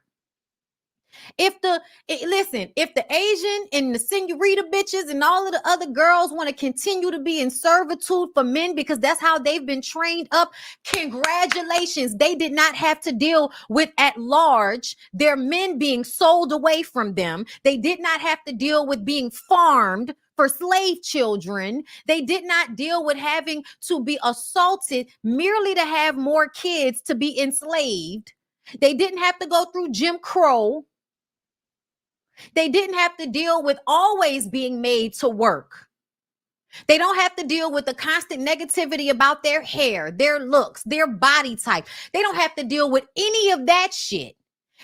[SPEAKER 1] If the Asian and the senorita bitches and all of the other girls want to continue to be in servitude for men because that's how they've been trained up, congratulations. They did not have to deal with at large their men being sold away from them. They did not have to deal with being farmed for slave children. They did not deal with having to be assaulted merely to have more kids to be enslaved. They didn't have to go through Jim Crow. They didn't have to deal with always being made to work. They don't have to deal with the constant negativity about their hair, their looks, their body type. They don't have to deal with any of that shit.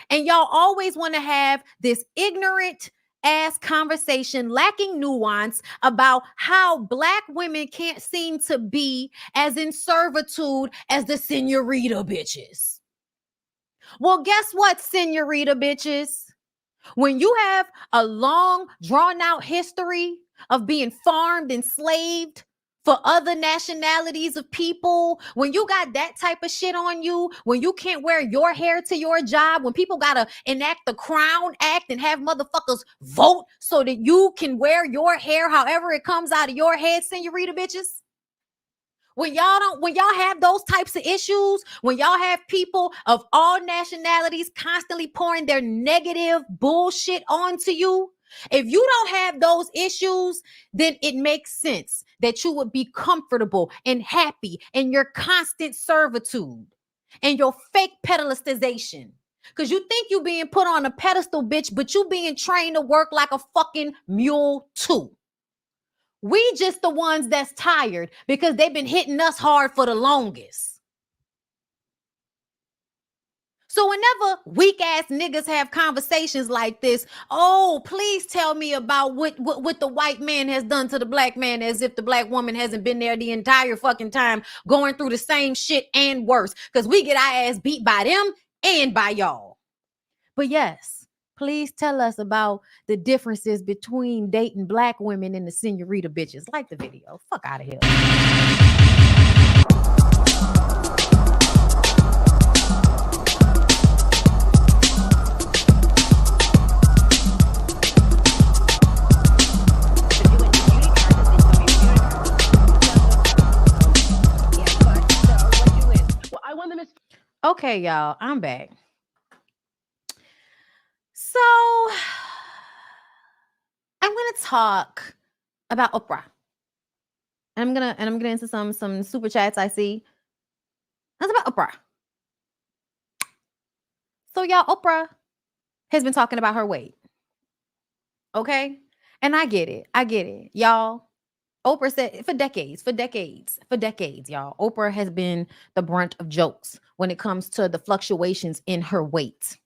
[SPEAKER 1] And y'all always want to have this ignorant ass conversation lacking nuance about how Black women can't seem to be as in servitude as the senorita bitches. Well, guess what, senorita bitches? When you have a long, drawn-out history of being farmed, enslaved for other nationalities of people, when you got that type of shit on you, when you can't wear your hair to your job, when people got to enact the Crown Act and have motherfuckers vote so that you can wear your hair however it comes out of your head, senorita bitches. When y'all have those types of issues, when y'all have people of all nationalities constantly pouring their negative bullshit onto you, if you don't have those issues, then it makes sense that you would be comfortable and happy in your constant servitude and your fake pedestalization. Because you think you being put on a pedestal, bitch, but you being trained to work like a fucking mule too. We just the ones that's tired because they've been hitting us hard for the longest. So whenever weak ass niggas have conversations like this, oh, please tell me about what the white man has done to the Black man, as if the Black woman hasn't been there the entire fucking time going through the same shit and worse, because we get our ass beat by them and by y'all. But yes, please tell us about the differences between dating Black women and the senorita bitches. Like the video. Fuck out of here. Okay, y'all, I'm back. So I'm gonna talk about Oprah. I'm gonna into some super chats I see. That's about Oprah. So y'all, Oprah has been talking about her weight. Okay? And I get it. Y'all, Oprah said for decades, y'all, Oprah has been the brunt of jokes when it comes to the fluctuations in her weight.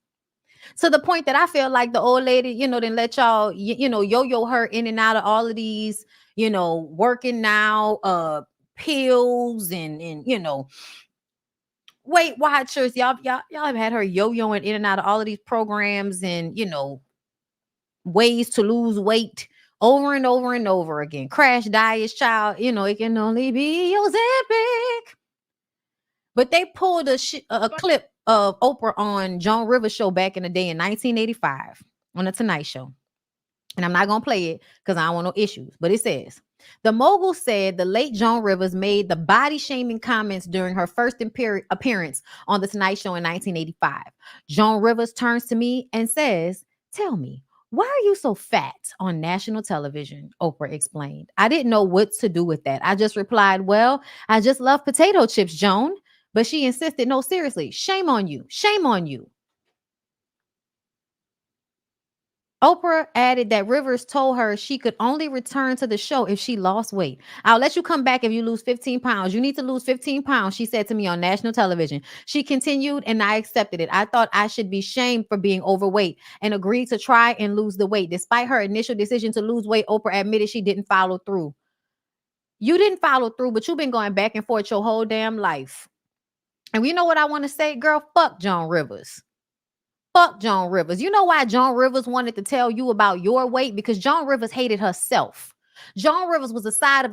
[SPEAKER 1] To the point that I feel like the old lady, then let y'all, yo-yo her in and out of all of these, working now, pills and Weight Watchers. Y'all have had her yo-yoing in and out of all of these programs and, ways to lose weight over and over and over again. Crash diets, child, it can only be Ozempic. But they pulled a clip of Oprah on Joan Rivers' show back in the day in 1985 on the Tonight Show. And I'm not going to play it because I don't want no issues. But it says, the mogul said the late Joan Rivers made the body-shaming comments during her first appearance on the Tonight Show in 1985. Joan Rivers turns to me and says, tell me, why are you so fat on national television? Oprah explained. I didn't know what to do with that. I just replied, well, I just love potato chips, Joan. But she insisted, no, seriously, shame on you. Shame on you. Oprah added that Rivers told her she could only return to the show if she lost weight. I'll let you come back if you lose 15 pounds. You need to lose 15 pounds, she said to me on national television. She continued, and I accepted it. I thought I should be shamed for being overweight and agreed to try and lose the weight. Despite her initial decision to lose weight, Oprah admitted she didn't follow through. You didn't follow through, but you've been going back and forth your whole damn life. And you know what I want to say, girl? Fuck Joan Rivers. Fuck Joan Rivers. You know why Joan Rivers wanted to tell you about your weight? Because Joan Rivers hated herself. Joan Rivers was the size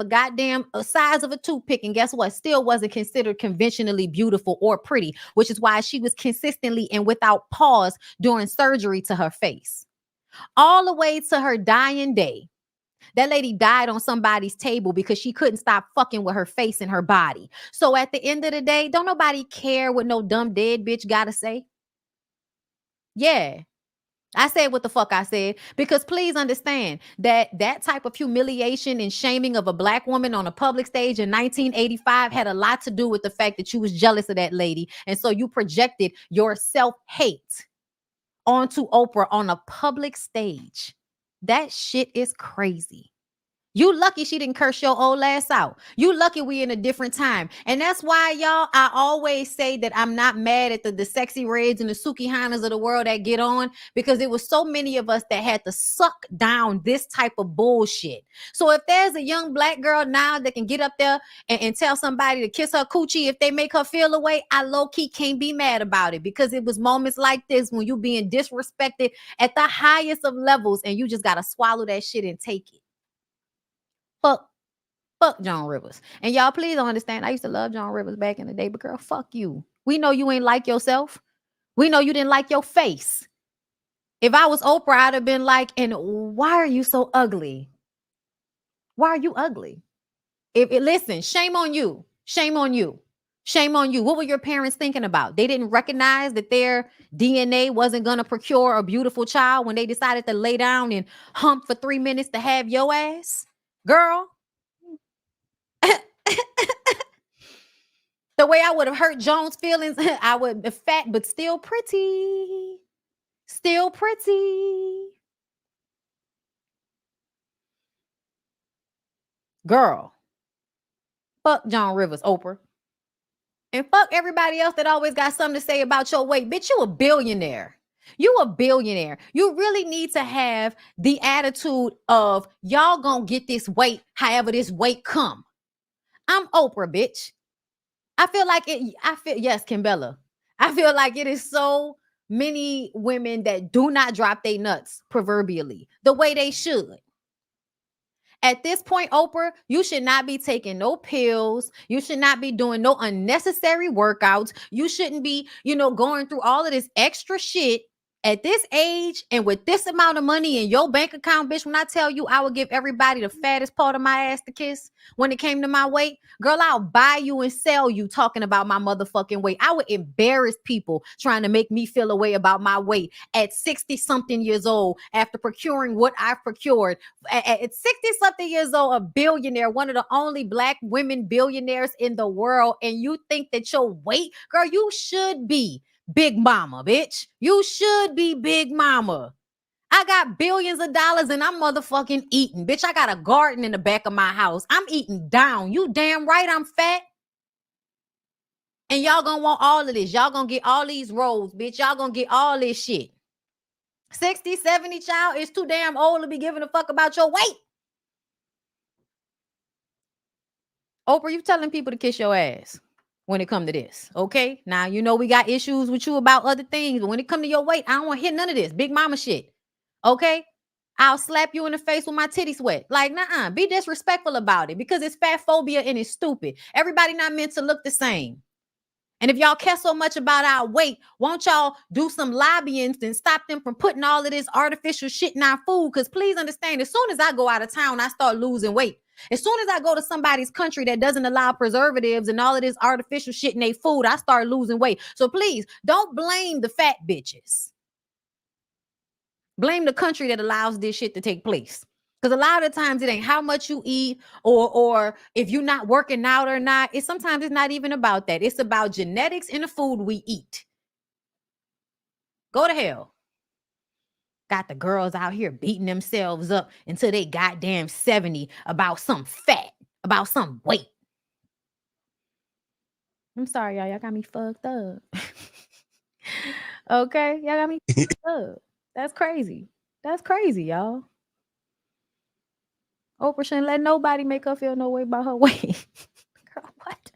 [SPEAKER 1] of a toothpick, and guess what? Still wasn't considered conventionally beautiful or pretty, which is why she was consistently and without pause doing surgery to her face. All the way to her dying day. That lady died on somebody's table because she couldn't stop fucking with her face and her body. So at the end of the day, don't nobody care what no dumb dead bitch gotta say. Yeah. I said what the fuck I said, because please understand that type of humiliation and shaming of a black woman on a public stage in 1985 had a lot to do with the fact that you was jealous of that lady. And so you projected your self-hate onto Oprah on a public stage. That shit is crazy. You lucky she didn't curse your old ass out. You lucky we in a different time. And that's why, y'all, I always say that I'm not mad at the sexy reds and the Suki Hanas of the world that get on, because it was so many of us that had to suck down this type of bullshit. So if there's a young black girl now that can get up there and tell somebody to kiss her coochie if they make her feel away, I low-key can't be mad about it, because it was moments like this when you being disrespected at the highest of levels and you just got to swallow that shit and take it. Fuck Joan Rivers. And y'all, please don't understand. I used to love Joan Rivers back in the day, but girl, fuck you. We know you ain't like yourself. We know you didn't like your face. If I was Oprah, I'd have been like, and why are you so ugly? Why are you ugly? Listen, shame on you. Shame on you. Shame on you. What were your parents thinking about? They didn't recognize that their DNA wasn't going to procure a beautiful child when they decided to lay down and hump for 3 minutes to have your ass? Girl, the way I would have hurt Joan's feelings, I would be fat, but still pretty. Still pretty. Girl, fuck Joan Rivers, Oprah. And fuck everybody else that always got something to say about your weight. Bitch, you a billionaire. You a billionaire. You really need to have the attitude of y'all gonna get this weight however this weight come. I'm Oprah, bitch. Yes, Kimbella. I feel like it is so many women that do not drop their nuts proverbially the way they should. At this point, Oprah, you should not be taking no pills. You should not be doing no unnecessary workouts. You shouldn't be, going through all of this extra shit at this age and with this amount of money in your bank account, bitch. When I tell you I would give everybody the fattest part of my ass to kiss when it came to my weight, girl, I'll buy you and sell you talking about my motherfucking weight. I would embarrass people trying to make me feel a way about my weight at 60-something years old after procuring what I've procured. At 60-something years old, a billionaire, one of the only black women billionaires in the world, and you think that your weight, girl, you should be Big Mama, bitch. You should be Big Mama. I got billions of dollars and I'm motherfucking eating. Bitch, I got a garden in the back of my house. I'm eating down. You damn right I'm fat. And y'all gonna want all of this. Y'all gonna get all these rolls, bitch. Y'all gonna get all this shit. 60, 70 child is too damn old to be giving a fuck about your weight. Oprah, you telling people to kiss your ass when it come to this, okay? Now, you know we got issues with you about other things, but when it come to your weight, I don't want to hear none of this big mama shit, okay? I'll slap you in the face with my titty sweat. Like, nah, be disrespectful about it because it's fat phobia and it's stupid. Everybody not meant to look the same. And if y'all care so much about our weight, won't y'all do some lobbying and stop them from putting all of this artificial shit in our food? Because please understand, as soon as I go out of town, I start losing weight. As soon as I go to somebody's country that doesn't allow preservatives and all of this artificial shit in their food, I start losing weight. So please don't blame the fat bitches. Blame the country that allows this shit to take place. Because a lot of the times it ain't how much you eat or if you're not working out or not. Sometimes it's not even about that. It's about genetics in the food we eat. Go to hell. Got the girls out here beating themselves up until they goddamn 70 about some fat, about some weight. I'm sorry, y'all. Y'all got me fucked up. Okay? Y'all got me fucked up. That's crazy. That's crazy, y'all. Oprah shouldn't let nobody make her feel no way about her weight. Girl, what?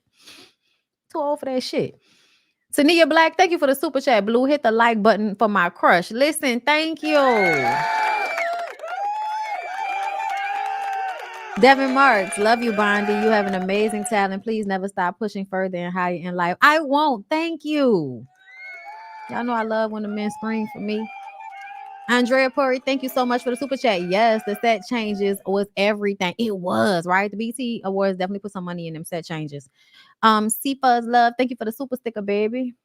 [SPEAKER 1] Too old for that shit. Tania Black, thank you for the super chat. Blue, hit the like button for my crush. Listen, thank you. Devin Marks, love you, Bondi. You have an amazing talent. Please never stop pushing further and higher in life. I won't. Thank you. Y'all know I love when the men scream for me. Andrea Puri, thank you so much for the super chat. Yes, the set changes was everything. It was, right? The BT Awards definitely put some money in them set changes. C-Fuzz Love, thank you for the super sticker, baby.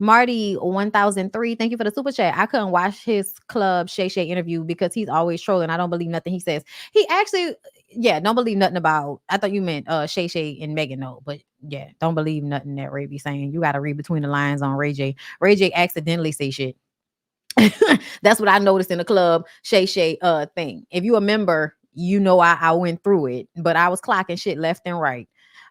[SPEAKER 1] Marty 1003, thank you for the super chat. I couldn't watch his club Shay interview because he's always trolling. I don't believe nothing he says. He actually, don't believe nothing about. I thought you meant Shay and Megan. No, but yeah, don't believe nothing that Ray be saying. You got to read between the lines on Ray J. Ray J accidentally say shit. That's what I noticed in the club Shay thing. If you a member, you know I went through it, but I was clocking shit left and right.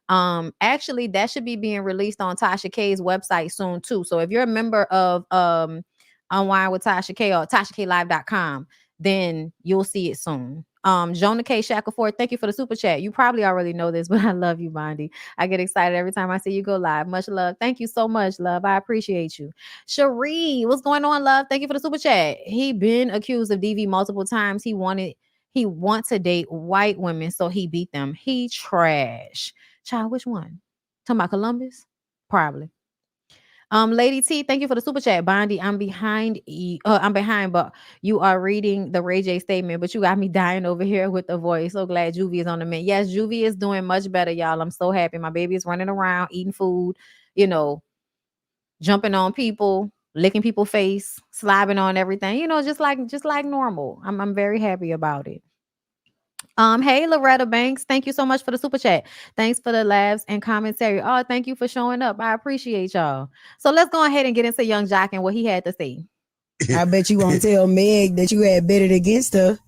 [SPEAKER 1] Actually, that should be being released on Tasha K's website soon too. So if you're a member of Unwind with Tasha K or TashaKLive.com, then you'll see it soon. Jonah K. Shackleford, thank you for the super chat. You probably already know this, but I love you, Bondi. I get excited every time I see you go live. Much love. Thank you so much, love. I appreciate you. Cherie, what's going on, love? Thank you for the super chat. He been accused of DV multiple times. He wants to date white women, so he beat them. He trash. Child, which one? Talking about Columbus? Probably. Lady T, thank you for the super chat. Bondi, I'm behind, but you are reading the Ray J statement, but you got me dying over here with the voice. So glad Juvie is on the mend. Yes, Juvie is doing much better, y'all. I'm so happy. My baby is running around, eating food, jumping on people, licking people's face, slobbing on everything, just like normal. I'm very happy about it. Hey Loretta Banks, thank you so much for the super chat. Thanks for the laughs and commentary. Oh, thank you for showing up. I appreciate y'all. So let's go ahead and get into Young Jock and what he had to say.
[SPEAKER 11] I bet you won't tell Meg that you had betted against her.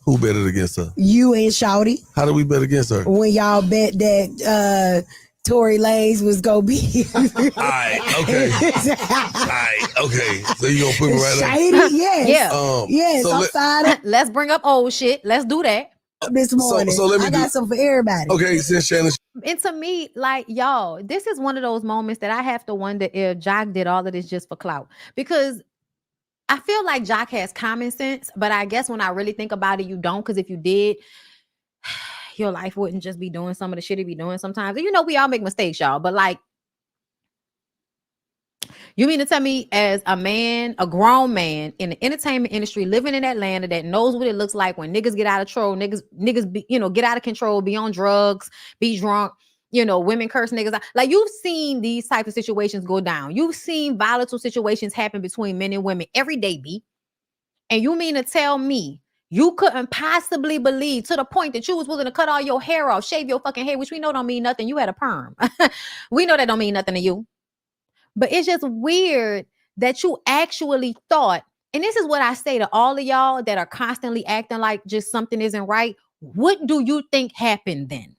[SPEAKER 12] Who betted against her?
[SPEAKER 11] You and Shawty.
[SPEAKER 12] How did we bet against her?
[SPEAKER 11] When y'all bet that Tory Lanez was gonna be.
[SPEAKER 12] Alright, okay. So you gonna put me right
[SPEAKER 11] Shady,
[SPEAKER 12] up?
[SPEAKER 11] yes. Yes,
[SPEAKER 12] so
[SPEAKER 11] I'm sorry.
[SPEAKER 1] Let's bring up old shit. Let's do that.
[SPEAKER 11] This morning.
[SPEAKER 12] So let me
[SPEAKER 11] I got some for everybody.
[SPEAKER 12] Okay, since Shannon.
[SPEAKER 1] And to me, like, y'all, this is one of those moments that I have to wonder if Jock did all of this just for clout. Because I feel like Jock has common sense, but I guess when I really think about it, you don't. Because if you did, your life wouldn't just be doing some of the shit he be doing sometimes. And we all make mistakes, y'all. But like, you mean to tell me as a man, a grown man in the entertainment industry, living in Atlanta, that knows what it looks like when niggas get out of control, niggas be, get out of control, be on drugs, be drunk, women curse niggas out. Like, you've seen these types of situations go down. You've seen volatile situations happen between men and women every day, B. And you mean to tell me you couldn't possibly believe to the point that you was willing to cut all your hair off, shave your fucking hair, which we know don't mean nothing. You had a perm. We know that don't mean nothing to you. But it's just weird that you actually thought, and this is what I say to all of y'all that are constantly acting like just something isn't right. What do you think happened then?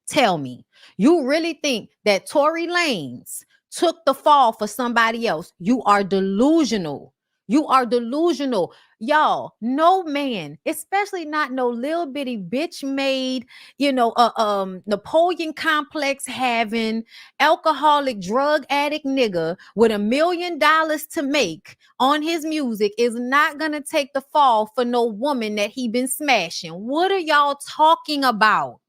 [SPEAKER 1] Tell me. You really think that Tory Lanez took the fall for somebody else? You are delusional. You are delusional. Y'all, no man, especially not no little bitty bitch made, Napoleon complex having alcoholic drug addict nigga with $1 million to make on his music is not gonna take the fall for no woman that he been smashing. What are y'all talking about?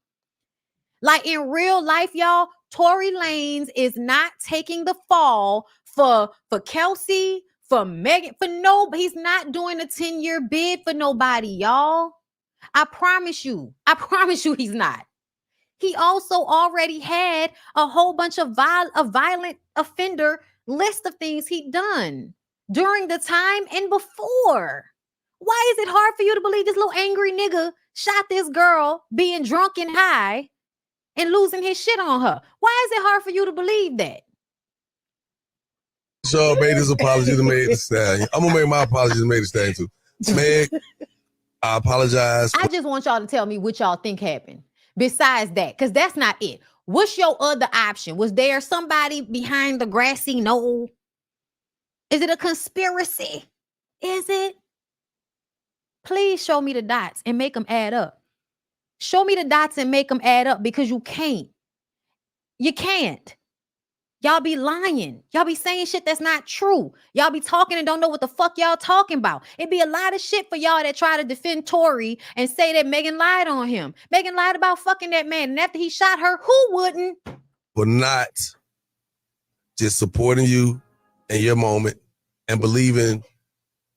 [SPEAKER 1] Like in real life, y'all, Tory Lanez is not taking the fall for Kelsey, for Megan, he's not doing a 10-year bid for nobody, y'all. I promise you he's not. He also already had a whole bunch of violent offender list of things he'd done during the time and before. Why is it hard for you to believe this little angry nigga shot this girl being drunk and high and losing his shit on her? Why is it hard for you to believe that?
[SPEAKER 12] Shaw made his apology to Meg Thee Stallion. I'm gonna make my apology to Meg Thee Stallion too. Meg, I apologize.
[SPEAKER 1] I just want y'all to tell me what y'all think happened besides that, because that's not it. What's your other option? Was there somebody behind the grassy knoll? Is it a conspiracy? Is it? Please show me the dots and make them add up. Show me the dots and make them add up, because you can't. You can't. Y'all be lying. Y'all be saying shit that's not true. Y'all be talking and don't know what the fuck y'all talking about. It'd be a lot of shit for y'all that try to defend Tory and say that Megan lied on him. Megan lied about fucking that man. And after he shot her, who wouldn't?
[SPEAKER 12] For not just supporting you in your moment and believing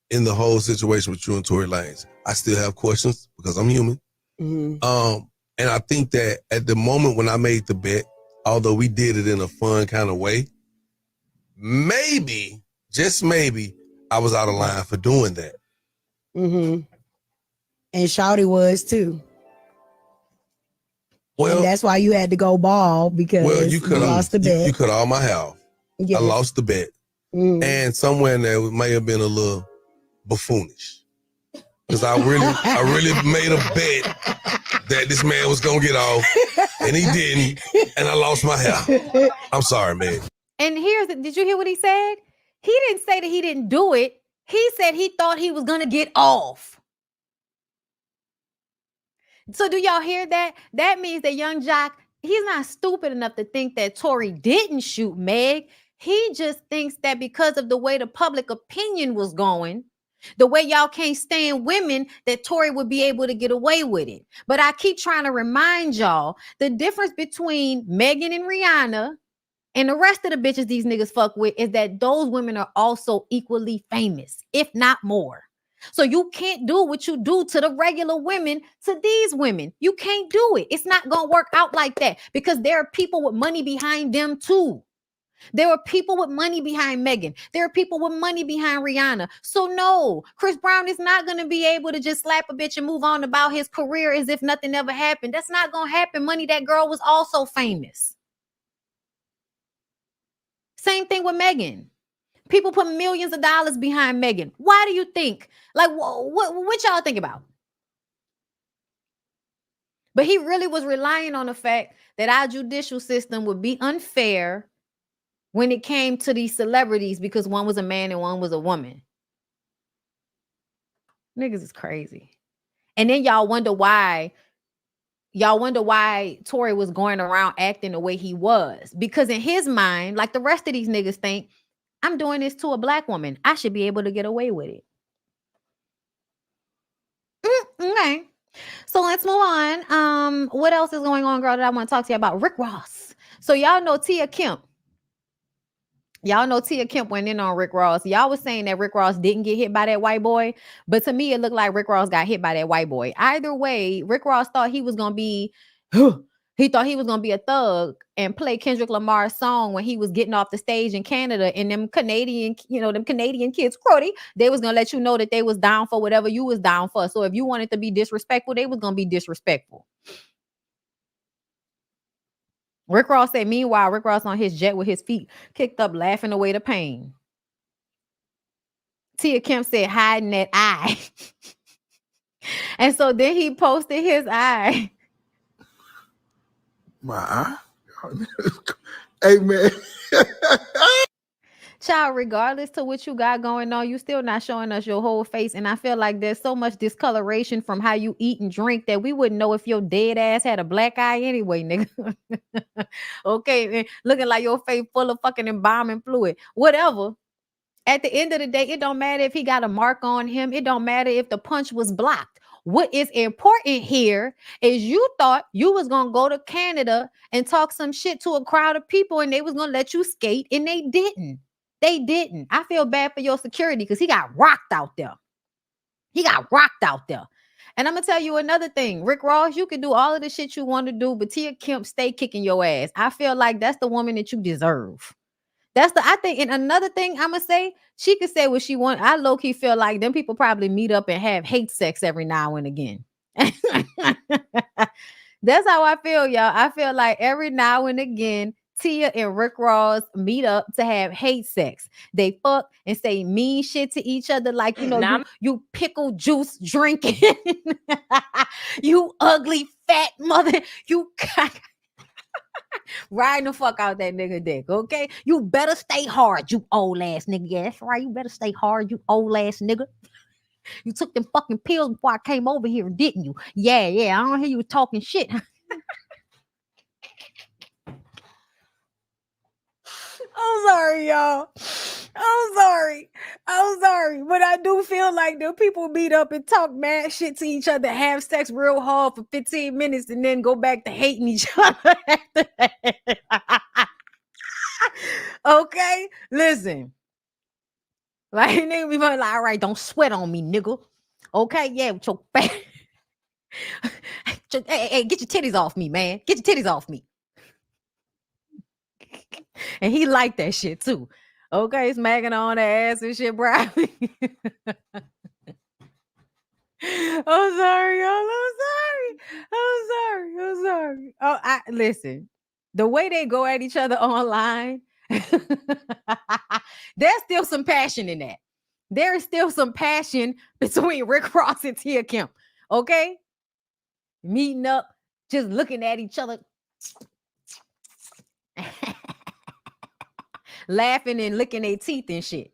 [SPEAKER 12] in the whole situation with you and Tory Lanez. I still have questions because I'm human. Mm-hmm. And I think that at the moment when I made the bet, although we did it in a fun kind of way, maybe, just maybe, I was out of line for doing that.
[SPEAKER 11] Mm-hmm. And Shawty was too. Well, and that's why you had to go ball, because you lost the bet.
[SPEAKER 12] You cut all my house. Yes. I lost the bet. Mm. And somewhere in there may have been a little buffoonish. Because I really made a bet that this man was gonna get off, and he didn't, and I lost my hair. I'm sorry, man.
[SPEAKER 1] And did you hear what he said? He didn't say that he didn't do it. He said he thought he was gonna get off. So do y'all hear that? That means that young Jock, he's not stupid enough to think that Tory didn't shoot Meg. He just thinks that because of the way the public opinion was going, the way y'all can't stand women, that Tory would be able to get away with it. But I keep trying to remind y'all, the difference between Megan and Rihanna and the rest of the bitches these niggas fuck with is that those women are also equally famous, if not more. So you can't do what you do to the regular women to these women. You can't do it. It's not going to work out like that, because there are people with money behind them too. There are people with money behind Megan. There are people with money behind Rihanna. So no, Chris Brown is not going to be able to just slap a bitch and move on about his career as if nothing ever happened. That's not going to happen. Money, that girl was also famous. Same thing with Megan. People put millions of dollars behind Megan. Why do you think? Like, what y'all think about? But he really was relying on the fact that our judicial system would be unfair when it came to these celebrities, because one was a man and one was a woman. Niggas is crazy. And then y'all wonder why Tory was going around acting the way he was. Because in his mind, like the rest of these niggas think, I'm doing this to a black woman. I should be able to get away with it. Okay. So let's move on. What else is going on, girl, that I want to talk to you about? Rick Ross. So y'all know Tia Kemp. Y'all know Tia Kemp went in on Rick Ross. Y'all was saying that Rick Ross didn't get hit by that white boy. But to me, it looked like Rick Ross got hit by that white boy. Either way, Rick Ross thought he was going to be, a thug and play Kendrick Lamar's song when he was getting off the stage in Canada. And them Canadian kids, Crody, they was going to let you know that they was down for whatever you was down for. So if you wanted to be disrespectful, they was going to be disrespectful. Rick Ross said, meanwhile, Rick Ross on his jet with his feet kicked up, laughing away the pain. Tia Kemp said, hiding that eye. And so then he posted his eye.
[SPEAKER 13] My eye? Hey, man.
[SPEAKER 1] Child, regardless to what you got going on, you still not showing us your whole face. And I feel like there's so much discoloration from how you eat and drink that we wouldn't know if your dead ass had a black eye anyway, nigga. Okay, man. Looking like your face full of fucking embalming fluid. Whatever. At the end of the day, it don't matter if he got a mark on him. It don't matter if the punch was blocked. What is important here is you thought you was going to go to Canada and talk some shit to a crowd of people and they was going to let you skate, and they didn't. They didn't. I feel bad for your security because he got rocked out there. He got rocked out there. And I'm going to tell you another thing. Rick Ross, you can do all of the shit you want to do, but Tia Kemp stay kicking your ass. I feel like that's the woman that you deserve. I think, and another thing I'm going to say, she can say what she wants. I low-key feel like them people probably meet up and have hate sex every now and again. That's how I feel, y'all. I feel like every now and again, Tia and Rick Ross meet up to have hate sex. They fuck and say mean shit to each other, like, you know, you pickle juice drinking, you ugly fat mother, you riding the fuck out that nigga dick, okay? You better stay hard, you old ass nigga. Yeah, that's right. You better stay hard, you old ass nigga. You took them fucking pills before I came over here, didn't you? Yeah. I don't hear you talking shit. I'm sorry, y'all. I'm sorry. But I do feel like the people meet up and talk mad shit to each other, have sex real hard for 15 minutes, and then go back to hating each other after that. Okay? Listen. Like, nigga be like, all right, don't sweat on me, nigga. Okay? Yeah, with your fat. Hey, get your titties off me, man. Get your titties off me. And he liked that shit too. Okay, smacking on the ass and shit, bro. I'm sorry, y'all. I'm sorry. Oh, listen. The way they go at each other online, there's still some passion in that. There is still some passion between Rick Ross and Tia Kemp. Okay? Meeting up, just looking at each other. Laughing and licking their teeth and shit.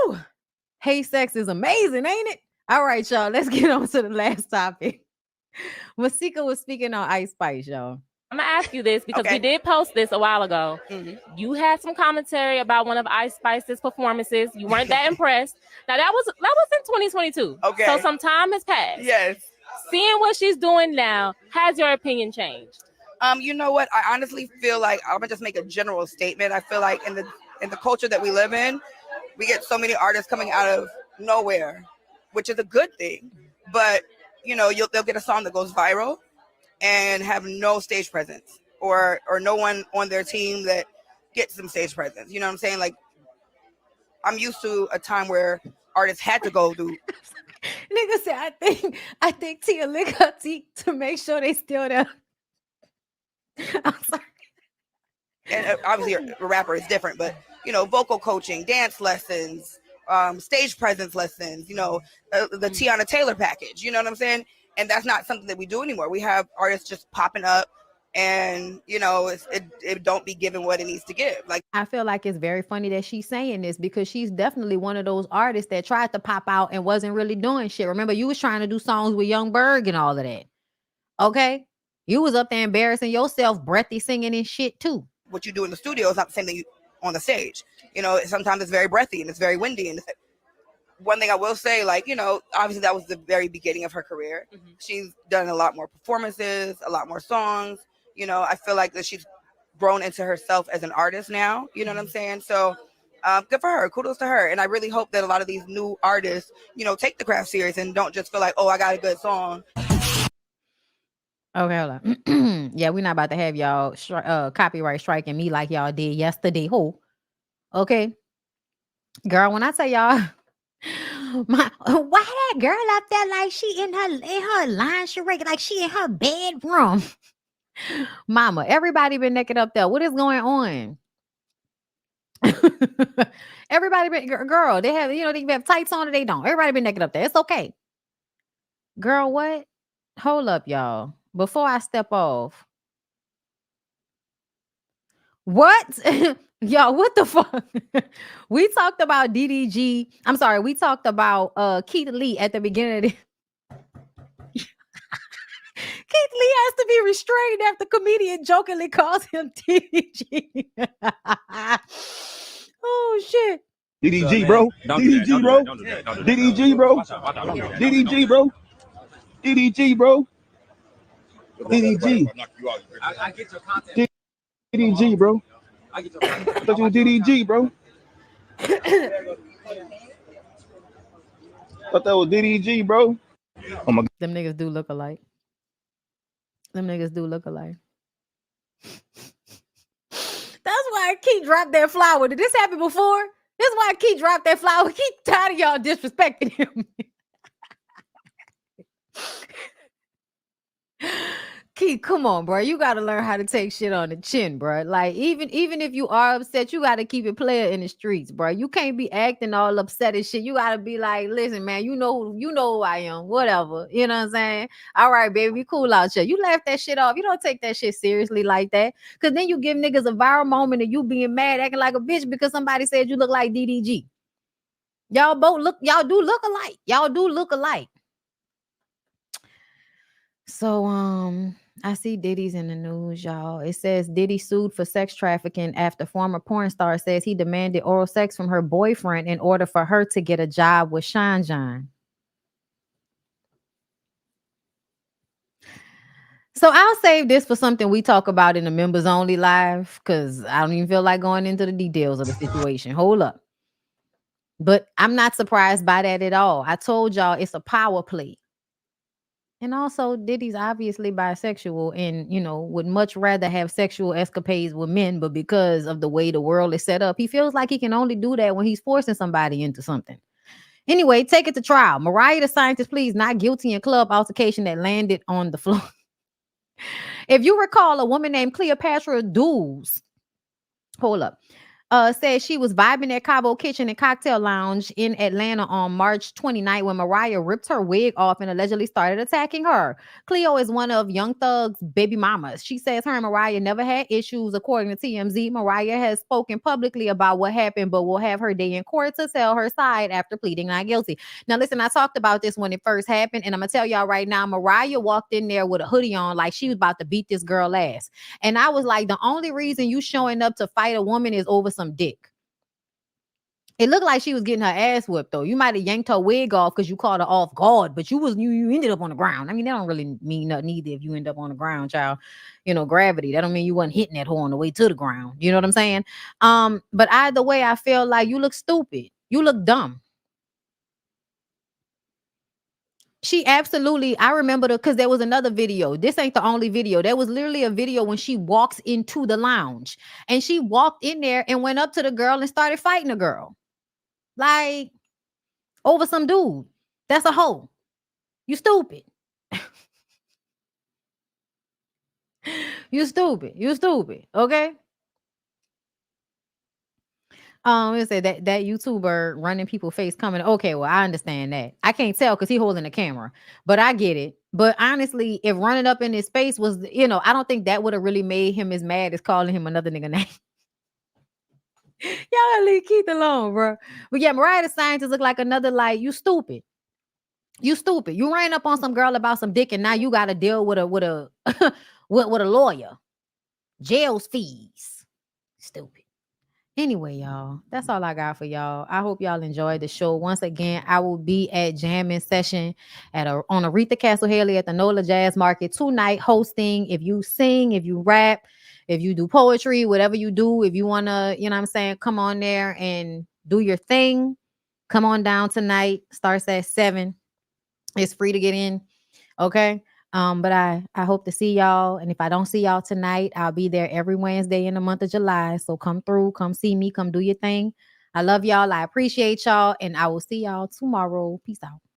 [SPEAKER 1] Woo! Hate sex is amazing, ain't it? All right, y'all. Let's get on to the last topic. Masika was speaking on Ice Spice, y'all.
[SPEAKER 13] I'm gonna ask you this because we did post this a while ago. Mm-hmm. You had some commentary about one of Ice Spice's performances. You weren't that impressed. Now that was in 2022. Okay. So some time has passed. Yes. Seeing what she's doing now, has your opinion changed?
[SPEAKER 14] You know what? I honestly feel like I'm gonna just make a general statement. I feel like in the culture that we live in, we get so many artists coming out of nowhere, which is a good thing. But you know, they'll get a song that goes viral and have no stage presence, or no one on their team that gets some stage presence. You know what I'm saying? Like, I'm used to a time where artists had to go do.
[SPEAKER 1] Nigga said, I think Tia lick her teeth to make sure they still there. I'm sorry.
[SPEAKER 14] And obviously a rapper is different, but you know, vocal coaching, dance lessons, stage presence lessons, you know, the Tiana Taylor package, you know what I'm saying? And that's not something that we do anymore. We have artists just popping up, and you know, it don't be given what it needs to give. Like,
[SPEAKER 1] I feel like it's very funny that she's saying this because she's definitely one of those artists that tried to pop out and wasn't really doing shit. Remember, you was trying to do songs with Young Berg and all of that. Okay? You was up there embarrassing yourself, breathy singing and shit too.
[SPEAKER 14] What you do in the studio is not the same thing on the stage. You know, sometimes it's very breathy and it's very windy. And one thing I will say, like, you know, obviously that was the very beginning of her career. Mm-hmm. She's done a lot more performances, a lot more songs. You know, I feel like that she's grown into herself as an artist now. You know what I'm saying? So good for her. Kudos to her. And I really hope that a lot of these new artists, you know, take the craft serious and don't just feel like, oh, I got a good song.
[SPEAKER 1] Okay, hold on. Yeah, we're not about to have y'all copyright striking me like y'all did yesterday. Who? Okay. Girl, when I tell y'all, why that girl up there like she in her lingerie, like she in her bedroom? Mama, everybody been naked up there. What is going on? Everybody been, girl, they have, you know, they have tights on or they don't. Everybody been naked up there. It's okay. Girl, what? Hold up, y'all. Before I step off, What? Y'all, what the fuck? We talked about DDG. I'm sorry, we talked about Keith Lee at the beginning of the Keith Lee has to be restrained after comedian jokingly calls him DDG. Oh shit.
[SPEAKER 8] DDG, bro. DDG, bro. DDG, bro. DDG, bro. DDG, bro. DDG.
[SPEAKER 15] I get your content.
[SPEAKER 8] DDG, bro. I thought you were DDG, bro. I thought that was DDG, bro. Oh my.
[SPEAKER 1] Them niggas do look alike. Them niggas do look alike. That's why Keith dropped that flower. Did this happen before? This is why Keith dropped that flower. Keith tired of y'all disrespecting him. Keith, come on, bro. You gotta learn how to take shit on the chin, bro. Like even if you are upset, you gotta keep it player in the streets, bro. You can't be acting all upset and shit. You gotta be like, listen, man, you know who I am, whatever. You know what I'm saying? All right, baby, be cool out here. You laugh that shit off. You don't take that shit seriously like that, cause then you give niggas a viral moment of you being mad, acting like a bitch because somebody said you look like DDG. Y'all do look alike. Y'all do look alike. So I see Diddy's in the news, y'all. It says Diddy sued for sex trafficking after former porn star says he demanded oral sex from her boyfriend in order for her to get a job with Sean John. So I'll save this for something we talk about in the members only live, because I don't even feel like going into the details of the situation. Hold up. But I'm not surprised by that at all. I told y'all it's a power play. And also, Diddy's obviously bisexual and, would much rather have sexual escapades with men. But because of the way the world is set up, he feels like he can only do that when he's forcing somebody into something. Anyway, take it to trial. Mariah the Scientist pleads not guilty in club altercation that landed on the floor. If you recall, a woman named Cleopatra Dulles, hold up, says she was vibing at Cabo Kitchen and Cocktail Lounge in Atlanta on March 29th when Mariah ripped her wig off and allegedly started attacking her. Cleo is one of Young Thug's baby mamas. She says her and Mariah never had issues, according to TMZ. Mariah has spoken publicly about what happened, but will have her day in court to tell her side after pleading not guilty. Now, listen, I talked about this when it first happened, and I'm going to tell y'all right now, Mariah walked in there with a hoodie on like she was about to beat this girl ass. And I was like, the only reason you showing up to fight a woman is over some dick. It looked like she was getting her ass whipped though. You might have yanked her wig off because you caught her off guard, but you ended up on the ground. I mean, that don't really mean nothing either if you end up on the ground, child. Gravity. That don't mean you wasn't hitting that hole on the way to the ground. You know what I'm saying? But either way, I feel like you look stupid. You look dumb. She absolutely, I remember because there was another video. This ain't the only video. There was literally a video when she walks into the lounge and she walked in there and went up to the girl and started fighting the girl. Like, over some dude. That's a hoe. You stupid. You stupid. You stupid. Okay? It said that YouTuber running people's face coming. Okay, well, I understand that. I can't tell because he holding the camera, but I get it. But honestly, if running up in his face was, I don't think that would have really made him as mad as calling him another nigga name. Y'all leave Keith alone, bro. But yeah, Mariah the Scientist look like another, like, you stupid. You stupid. You ran up on some girl about some dick and now you got to deal with a with a lawyer. Jail's fees. Stupid. Anyway, y'all, that's all I got for y'all. I hope y'all enjoyed the show. Once again, I will be at jamming session on Aretha Castle Haley at the NOLA Jazz Market tonight, hosting. If you sing, if you rap, if you do poetry, whatever you do, if you want to, come on there and do your thing, come on down tonight. Starts at 7. It's free to get in. Okay. But I hope to see y'all. And if I don't see y'all tonight, I'll be there every Wednesday in the month of July. So come through, come see me, come do your thing. I love y'all. I appreciate y'all. And I will see y'all tomorrow. Peace out.